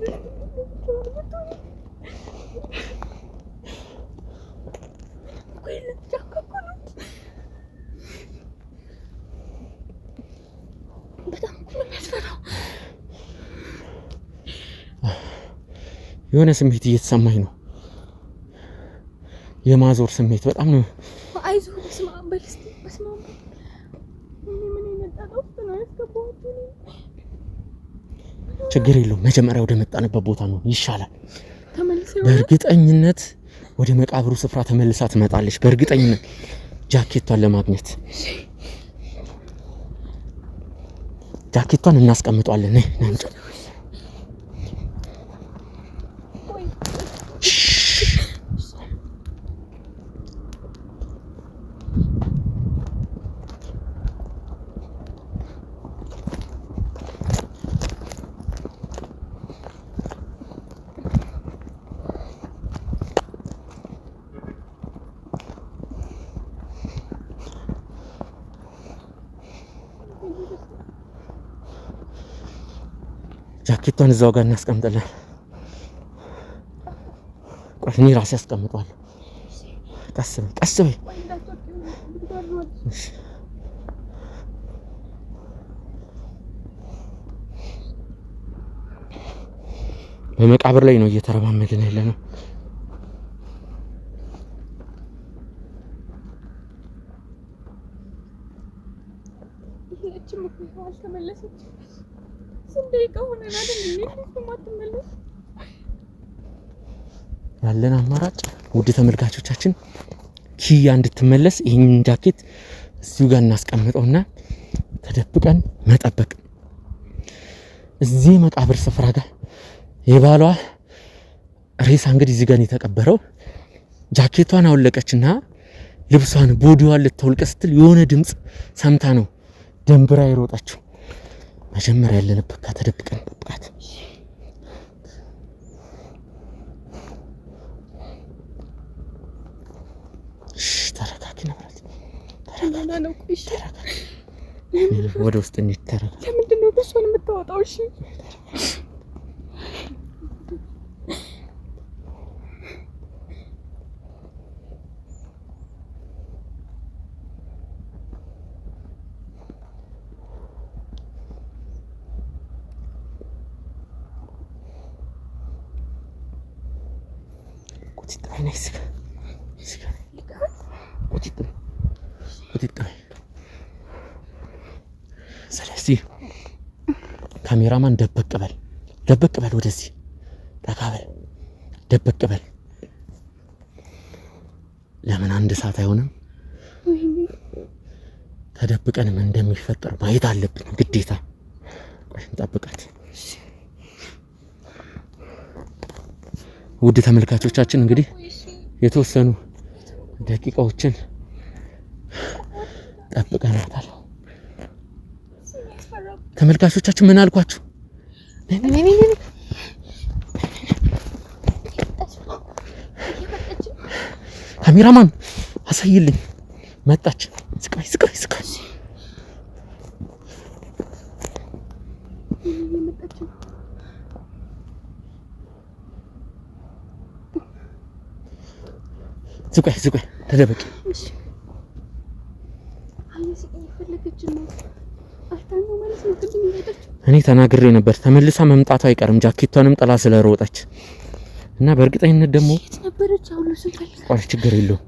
የሆነ ስሜት እየተሰማኝ ነው የማዞር ስሜት በጣም ነው አይዞህ ስማ በልስቲ በስማ ምን ይመጣው ነው ያስገባው ችግር የለውም መጀመሪያ ወደ መጣንበት ቦታ ነው ይሻላል ተመልሰው በእርግጠኝነት ወደ መቃብሩ ስፍራ ተመልሳ ትመጣለች በእርግጠኝነት ጃኬቷን ለማግኘት ጃኬቷን እናስቀምጧለን። ነይ ነንጭ ጃኬቷን እዛው ጋር እናስቀምጣለን። ቆይ እኔ ራሴ አስቀምጣለሁ። ቀስ በይ እሺ። በመቃብር ላይ ነው እየተረማመድን ያለነው። ያለን አማራጭ ውድ ተመልካቾቻችን ኪያ እንድትመለስ ይሄን ጃኬት እዚሁ ጋር እናስቀምጠውና ተደብቀን መጠበቅ። እዚህ መቃብር ስፍራ ጋር የባሏ ሬሳ እንግዲህ እዚህ ጋር የተቀበረው ጃኬቷን አወለቀችና ልብሷን ቦዲዋን ልትወልቅ ስትል የሆነ ድምጽ ሰምታ ነው ደንብራ ይሮጣችሁ። መጀመሪያ ያለንበት ጋር ተደብቀን መጥቃት። ተረጋጊ ነብረት ተረጋጊ። ወደ ውስጥ እንሂድ። ተረጋጊ። ለምንድን ነው እሱን የምታወጣው? እሺ ስለዚህ ካሜራማን ደበቅ በል ወደዚህ ጠጋ በል ደበቅ በል። ለምን አንድ ሰዓት አይሆንም? ተደብቀን ምን እንደሚፈጠር ማየት አለብን ግዴታ። ቆይ እንጠብቃት። ውድ ተመልካቾቻችን እንግዲህ የተወሰኑ ደቂቃዎችን ጠብቀናታል። ተመልካቾቻችን ምን አልኳችሁ? ካሜራማን አሳይልኝ። መጣች። ስቃይ ዝቆይ ተደበቂ። እኔ ተናግሬ ነበር ተመልሳ መምጣቷ አይቀርም ጃኬቷንም ጥላ ስለሮጠች እና በእርግጠኝነት ደግሞ ቆይ ችግር የለውም።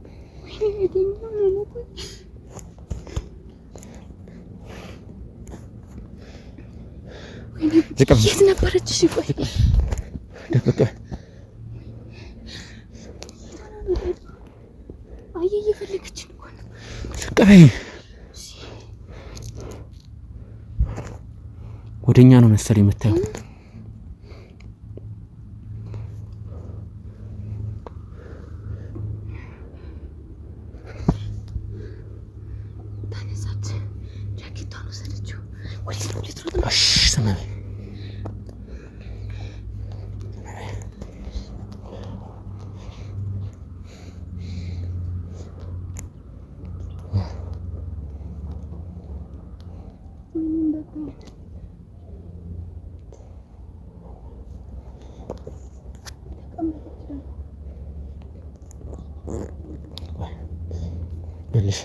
የት ነበረች? እሺ ቆይ ደበቀ። እየፈለገች ነው። ስቃይ ወደኛ ነው መሰለኝ የምታየው። ታነሳች። ጃኬቷን ወሰደችው። እሺ ሰማይ ብልሽ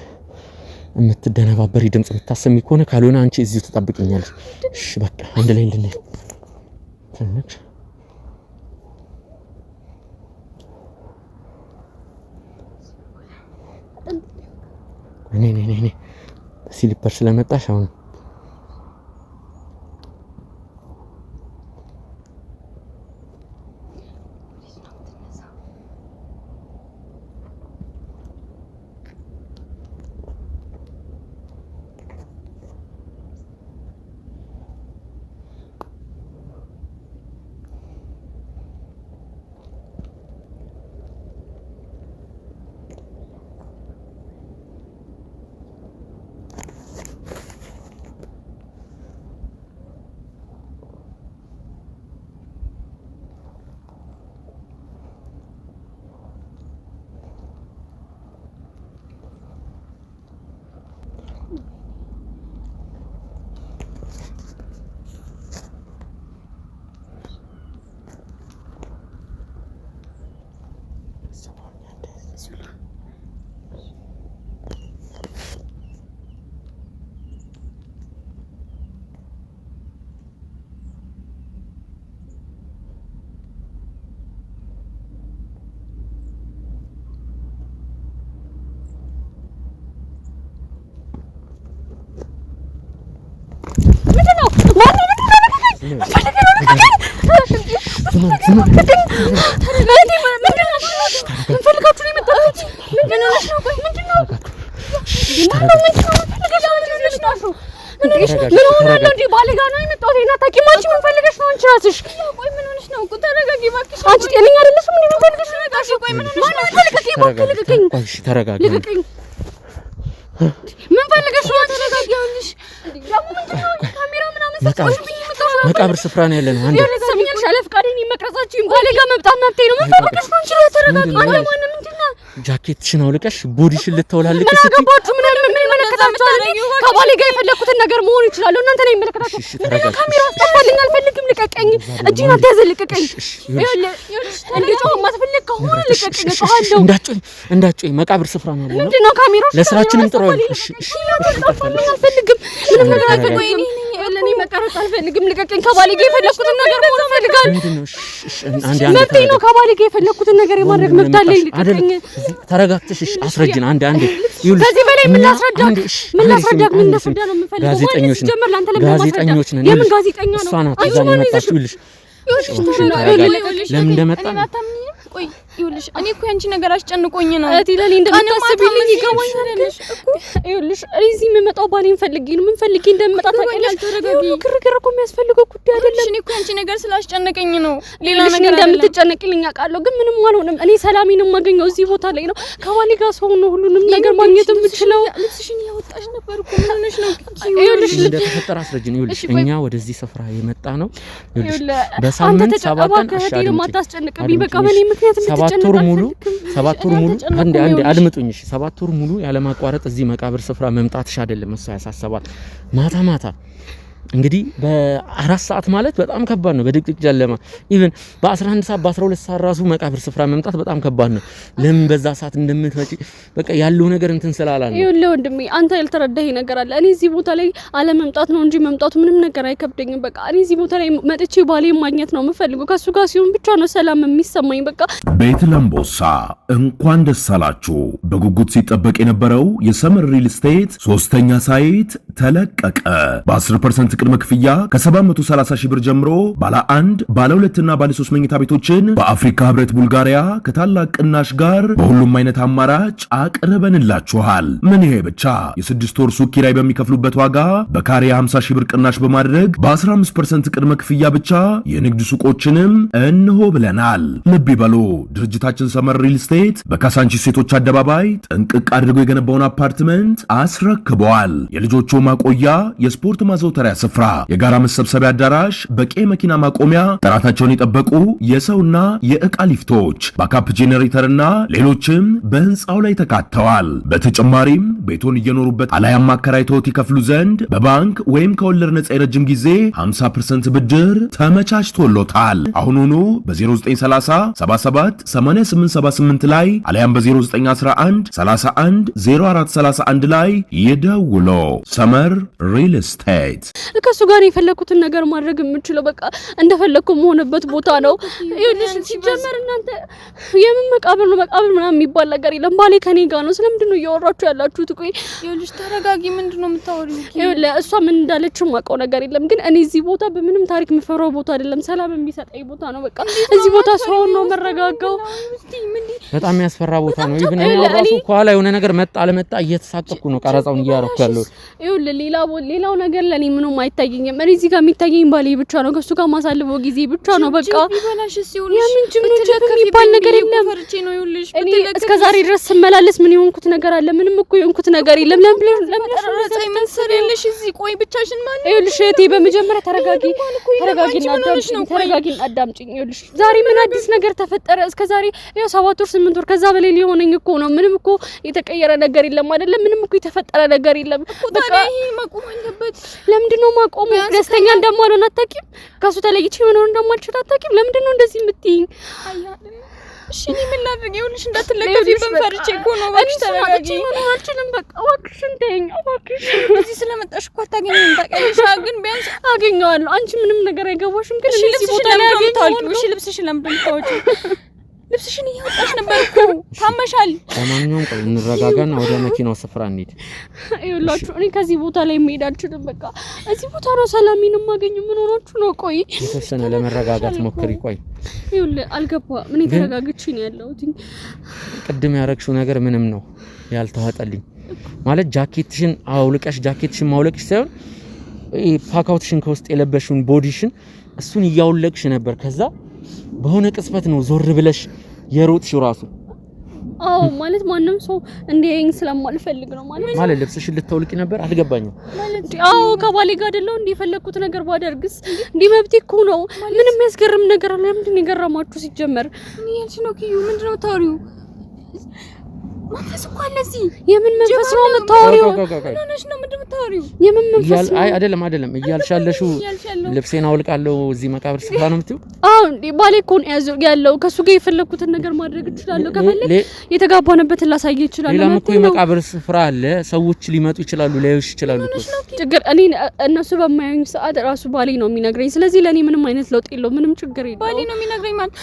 የምትደነባበሪ ድምጽ የምታሰሚ ከሆነ ካልሆነ አንቺ እዚሁ ተጣብቂኛለሽ። እሺ በቃ አንድ ላይ እንድንሄድ ትንሽ እኔ ሲሊፐር ስለመጣሽ አሁን መቃብር ስፍራ ነው ያለነው። አንዴ ሰምኛል። ሻለፍ ቃዴን ይመቅረጻችሁ ባለጋ መብጣት መብቴ ነው። ምን ፈልገሽ ነው? አንቺ ተረጋጊ። አንተ ማን ምንድነው? ጃኬትሽን አውልቀሽ ቦዲሽን ልትወላልቂ ምን አገባችሁ? ምን ይመለከታችሁ? ከባሌ ጋር የፈለኩትን ነገር መሆን ይችላል። እናንተ ነው የሚመለከታችሁ። ካሜራ አስጠፋልኝ። አልፈልግም። ልቀቀኝ። እጄን አትያዝ። ልቀቀኝ። እንድጮህ ማትፈልግ ከሆነ ልቀቀኝ። እጮሃለሁ። እንዳትጮይ። መቃብር ስፍራ ነው ያለነው። ምንድነው? ካሜራው ለስራችንም ጥሩ አይደል? እሺ አልፈልግም። ምንም ነገር አልፈልግም። ለኔ መቀረጽ አልፈልግም። ልቀቀኝ። ከባሌ ጋር የፈለኩትን ነገር መሆን እፈልጋለሁ። መብቴ ነው። ከባሌ ጋር የፈለኩትን ነገር የማድረግ መብት አለኝ። ልቀቀኝ። ተረጋግተሽ አንዴ ከዚህ በላይ ምን ላስረዳ ነው የምፈልገው? ጋዜጠኞች ነን። የምን ጋዜጠኛ ነው? እሷ ናት እዛ ነው የመጣችው። ለምን እንደመጣ ቆይ ይኸውልሽ፣ እኔ እኮ ያንቺ ነገር አስጨንቆኝ ነው። እህቴ ለኔ እንደምታስቢልኝ ይገባኛል እኮ። ይኸውልሽ እዚህ የምመጣው ባሌን ፈልጌ ነው። ምን ፈልጌ እንደምመጣ ታውቂያለሽ? ግርግር እኮ የሚያስፈልገው ጉዳይ አይደለም። እኔ እኮ ያንቺ ነገር ስላስጨነቀኝ ነው። ሌላ ነገር እንደምትጨነቅልኝ አውቃለሁ፣ ግን ምንም አልሆንም። እኔ ሰላሜን የማገኘው እዚህ ቦታ ላይ ነው። ከባሌ ጋር ሰው ነው ሁሉንም ነገር ማግኘት የምችለው። ልብስሽን ያወጣሽ ነበር እኮ። ምን ሆነሽ ነው? ይኸውልሽ እንደተፈጠረ አስረጅኝ። ይኸውልሽ እኛ ወደዚህ ስፍራ የመጣ ነው። ይኸውልሽ በሳምንት 7 ቀን አሻድም አታስጨንቅብኝ። በቃ በኔ ምክንያት ሰባት ወር ሙሉ አንዴ አድምጡኝ። እሺ 7 ወር ሙሉ ያለማቋረጥ እዚህ መቃብር ስፍራ መምጣትሽ አይደለም እሷ ያሳሰባት። ማታ እንግዲህ በ4 ሰዓት ማለት በጣም ከባድ ነው። በድቅድቅ ጨለማ ኢቭን በ11 ሰዓት በ12 ሰዓት ራሱ መቃብር ስፍራ መምጣት በጣም ከባድ ነው። ለምን በዛ ሰዓት እንደምትመጪ በቃ ያለው ነገር እንትን ስላላ ነው። ይኸውልህ ወንድሜ፣ አንተ ያልተረዳኸኝ ነገር አለ። እኔ እዚህ ቦታ ላይ አለመምጣት ነው እንጂ መምጣቱ ምንም ነገር አይከብደኝም። በቃ እኔ እዚህ ቦታ ላይ መጥቼ ባሌን ማግኘት ነው የምፈልገው። ከሱ ጋር ሲሆን ብቻ ነው ሰላም የሚሰማኝ። በቃ ቤት ለምቦሳ እንኳን ደስ አላችሁ። በጉጉት ሲጠበቅ የነበረው የሰመር ሪል ስቴት 3ኛ ሳይት ተለቀቀ። በ10% ቅድመ ክፍያ ከ730 ሺህ ብር ጀምሮ ባለ 1 ባለ 2 እና ባለ 3 መኝታ ቤቶችን በአፍሪካ ህብረት ቡልጋሪያ ከታላቅ ቅናሽ ጋር በሁሉም አይነት አማራጭ አቅርበንላችኋል። ምን ይሄ ብቻ! የ6 ወር ሱቅ ኪራይ በሚከፍሉበት ዋጋ በካሬ 50 ሺህ ብር ቅናሽ በማድረግ በ15% ቅድመ ክፍያ ብቻ የንግድ ሱቆችንም እንሆ ብለናል። ልብ ይበሉ፣ ድርጅታችን ሰመር ሪል ስቴት በካሳንቺስ ሴቶች አደባባይ ጥንቅቅ አድርጎ የገነባውን አፓርትመንት አስረክበዋል። የልጆቹ ማቆያ፣ የስፖርት ማዘውተሪያ ስፍራ፣ የጋራ መሰብሰቢያ አዳራሽ፣ በቂ መኪና ማቆሚያ፣ ጥራታቸውን የጠበቁ የሰውና የዕቃ ሊፍቶች፣ ባካፕ ጄኔሬተርና ሌሎችም በህንፃው ላይ ተካተዋል። በተጨማሪም ቤቶን እየኖሩበት አላያም አከራይተውት ይከፍሉ ዘንድ በባንክ ወይም ከወለድ ነጻ የረጅም ጊዜ 50% ብድር ተመቻችቶሎታል። አሁኑኑ በ0930 77 8878 ላይ አላያም በ0911 31 0431 ላይ ይደውሎ። ሰመር ሪል ስቴት ከሱ ጋር የፈለኩትን ነገር ማድረግ የምችለው በቃ እንደፈለኩ መሆንበት ቦታ ነው። ይኸውልሽ ሲጀመር እናንተ የምን መቃብር ነው? መቃብር ምናምን የሚባል ነገር የለም። ባሌ ከኔ ጋር ነው። ስለምንድን ነው እያወራችሁ ያላችሁት? ቆይ ይኸውልሽ ተረጋጊ። ምንድን ነው የምታወሪው? ይኸውልህ እሷ ምን እንዳለችው ማውቀው ነገር የለም፣ ግን እኔ እዚህ ቦታ በምንም ታሪክ የምፈራው ቦታ አይደለም። ሰላም የሚሰጠኝ ቦታ ነው። በቃ እዚህ ቦታ ሰው ነው መረጋጋው። በጣም የሚያስፈራ ቦታ ነው። ይብን እኔ ራሱ ከኋላ የሆነ ነገር መጣ አለመጣ እየተሳቀቅኩ ነው ቀረጻውን እያረኩ ያለው። ይኸውልህ ሌላው ነገር ለኔ ምንም አይታየኝም። እኔ እዚህ ጋር የሚታየኝ ባሌ ብቻ ነው። ከሱ ጋር ማሳልፈው ጊዜ ብቻ ነው። በቃ የምን ጅምር የሚባል ነገር የለም። እኔ እስከ ዛሬ ድረስ ስመላለስ ምን የሆንኩት ነገር አለ? ምንም እኮ የሆንኩት ነገር የለም። ለምን ተረጋጊ። ምን ሰሪልሽ እዚህ? ቆይ ብቻሽን ማለት ይኸውልሽ እህቴ፣ በመጀመሪያ ተረጋጊና አዳምጪኝ። ይኸውልሽ ዛሬ ምን አዲስ ነገር ተፈጠረ? እስከ ዛሬ ያው 7 ወር 8 ወር ከዛ በላይ ሊሆነኝ እኮ ነው። ምንም እኮ የተቀየረ ነገር የለም አይደለም። ምንም እኮ የተፈጠረ ነገር የለም። በቃ ይሄ ማቆም አለበት። ለምንድን ነው ማቆሙ? ደስተኛ እንደማልሆን አታውቂም? ከሱ ተለይቼ መኖር እንደማልችል አታውቂም? ለምንድን ነው እንደዚህ የምትይኝ? እሺ እኔ ምን ላድርግ? ይኸውልሽ እንዳትለቀፊ በፈርቼ እኮ ነው። እባክሽ ተረጋጊ። አልችልም በቃ እባክሽን ተይኝ እባክሽ። እዚህ ስለመጣሽ እኮ አታገኘኝም ታውቂያለሽ። ግን ቢያንስ አገኘዋለሁ። አንቺ ምንም ነገር አይገባሽም። ግን እሺ ልብስሽን ለምን ታወጪው? እሺ ልብስሽን ለምን ታወጪው? ልብስሽን እያወጣሽ ነበር እኮ ታመሻል። ለማንኛውም ቆይ እንረጋጋና ወደ መኪናው ስፍራ እንሂድ። ይኸውላችሁ እኔ ከዚህ ቦታ ላይ መሄድ አልችልም። በቃ እዚህ ቦታ ነው ሰላሜን የማገኘው። ምን ሆናችሁ ነው? ቆይ የተወሰነ ለመረጋጋት ሞክሪ። ቆይ ይኸውልህ አልገባም። ምን ተረጋግቼ ነው ያለሁት። ቅድም ያረግሽው ነገር ምንም ነው ያልተዋጠልኝ። ማለት ጃኬትሽን አውልቀሽ ጃኬትሽን ማውለቅሽ ሳይሆን ፓካውትሽን ከውስጥ የለበሽውን ቦዲሽን እሱን እያውለቅሽ ነበር። ከዛ በሆነ ቅጽበት ነው ዞር ብለሽ የሮጥሽው ራሱ። አዎ ማለት ማንንም ሰው እንዲያየኝ ስለማልፈልግ ነው ማለት ልብስሽን ልታውልቂ ነበር። አልገባኝም ማለት አዎ ከባሌ ጋር አይደለው እንዴ የፈለኩት ነገር ባደርግስ እንዴ መብቴ እኮ ነው። ምንም ያስገርም ነገር አለ? ለምንድን ነው የገረማችሁ? ሲጀመር እኔ ያልሽ ነው ኪዩ ምንድነው ታሪው? መንፈስ እኮ አለ እዚህ። የምን መንፈስ ነው የምታወሪው? ምን ሆነሽ ነው? ምንድን ነው የምታወሪው? የምን መንፈስ ነው? አይ አይደለም እያልሻለሽው ልብሴን አውልቃለሁ እዚህ መቃብር ስፍራ ነው የምትይው? አዎ እንዴ ባሌ እኮ ነው ያለው። ከሱ ጋር የፈለኩትን ነገር ማድረግ እችላለሁ። ከፈለክ የተጋባንበትን ላሳየህ እችላለሁ። ሌላም እኮ የመቃብር ስፍራ አለ። ሰዎች ሊመጡ ይችላሉ፣ ሊያዩሽ ይችላሉ እኮ። ችግር እኔ እነሱ በማያዩኝ ሰዓት ራሱ ባሌ ነው የሚነግረኝ። ስለዚህ ለኔ ምንም አይነት ለውጥ የለውም። ምንም ችግር የለውም። ባሌ ነው የሚነግረኝ ማለት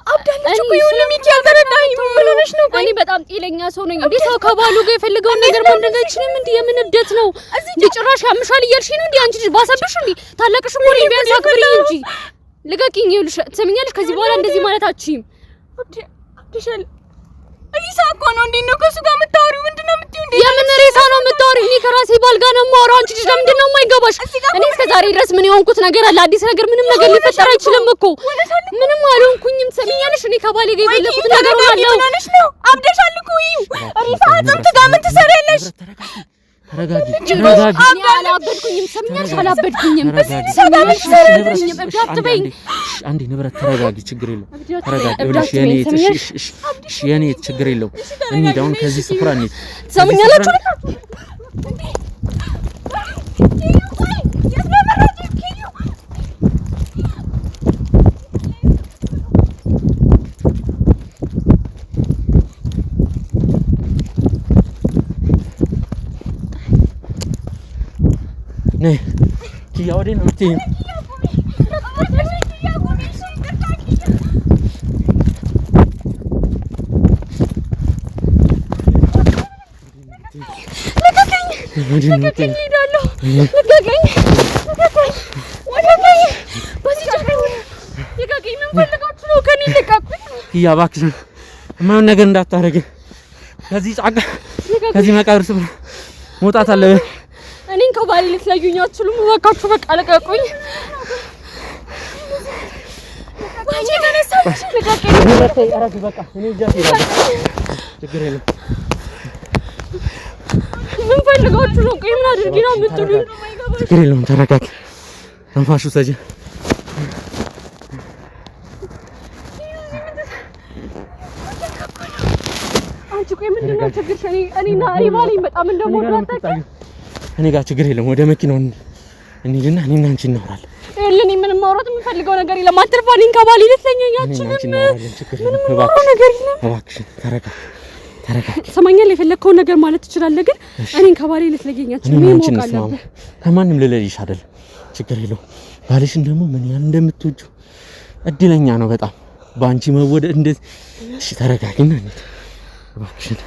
አብዳለች እኮ ይሁን ሚኪ ያልተረዳኝ ምን ሆነሽ ነው? እኔ በጣም ጤለኛ ሰው ነኝ። እንዴ ሰው ከባሉ ጋር የፈልገውን ነገር ማድረግ አይችልም እንዴ? የምን እብደት ነው? ጭራሽ ያምሻል እያልሽኝ ነው እንዴ? አንቺ ልጅ ባሰብሽ እንዴ? ታላቅሽ እኮ ነው። ቢያንስ አክብሪኝ እንጂ ልቀቂኝ። ይኸውልሽ ትሰሚኛለሽ? ከዚህ በኋላ እንደዚህ ማለት አትችይም። አብደሻል። ሪሳ እኮ ነው። እንዴት ነው ከሱ ጋር የምታወሪው? ምንድን ነው የምትይው? እንዴ የምን ሬሳ ነው የምታወሪው? እኔ ከራሴ ባል ጋር ነው የማወራው። አንቺ ልጅ ለምንድን ነው የማይገባሽ? እኔ እስከ ዛሬ ድረስ ምን የሆንኩት ነገር አለ? አዲስ ነገር ምንም ነገር ሊፈጠር አይችልም እኮ። ምንም አልሆንኩኝም። ትሰሚኛለሽ? እኔ ከባሌ ጋር የፈለኩት ነገር አለ። ሆነሽ ነው? አብደሻል እኮ ይኸው። ሪሳ አጥንት ጋር ምን ትሰሪያለሽ? ተረጋጊ። አላበድኩኝም። ሰምኛለሽ? አላበድኩኝም። አንዴ ንብረት ተረጋጊ። ችግር የለውም ተረጋጊ። ይኸውልሽ የኔ ችግር የለውም። እንሂድ አሁን ከዚህ ስፍራ እንሂድ። ሰምኛለሽ? ነይ ኪያ ወዴት ነው የምትይኝ? ኪያ እባክሽን የማይሆን ነገር እንዳታረጊ። ከዚህ መቃብር ስፍራ መውጣት አለብን። እኔን ከባሌ ልትለዩኝ አትችሉም። እባካችሁ በቃ ልቀቁኝ። ምን ፈልጋችሁ ነው? ቆይ ምን አድርጊ ነው የምትሉኝ? ችግር የለውም ተረጋጊ። አንፋሹ ሰጂ አንቺ ቆይ ምንድን ነው ችግርሽ? እኔ ባሌን በጣም እንደምወዳት እኔ ጋር ችግር የለም። ወደ መኪናው እንሂድና እኔና አንቺ እናወራለን። እኔ ምንም ማውራት የምፈልገው ነገር የለም። አትርፋ እኔን ከባሌ ልትለየኝ አትችልም። ምንም ማውራት ነገር የለም። እባክሽን ተረጋጊ። ሰማኛል። የፈለግከውን ነገር ማለት ትችላለህ፣ ግን እኔን ከባሌ ልትለየኝ አትችልም። ምን ሞቃለሁ? ከማንም ልለይሽ አይደል? ችግር የለውም። ባልሽን ደግሞ ምን ያህል እንደምትወጂው እድለኛ ነው በጣም በአንቺ መወደድ። እንደዚህ እሺ ተረጋጊና እንሂድ እባክሽን።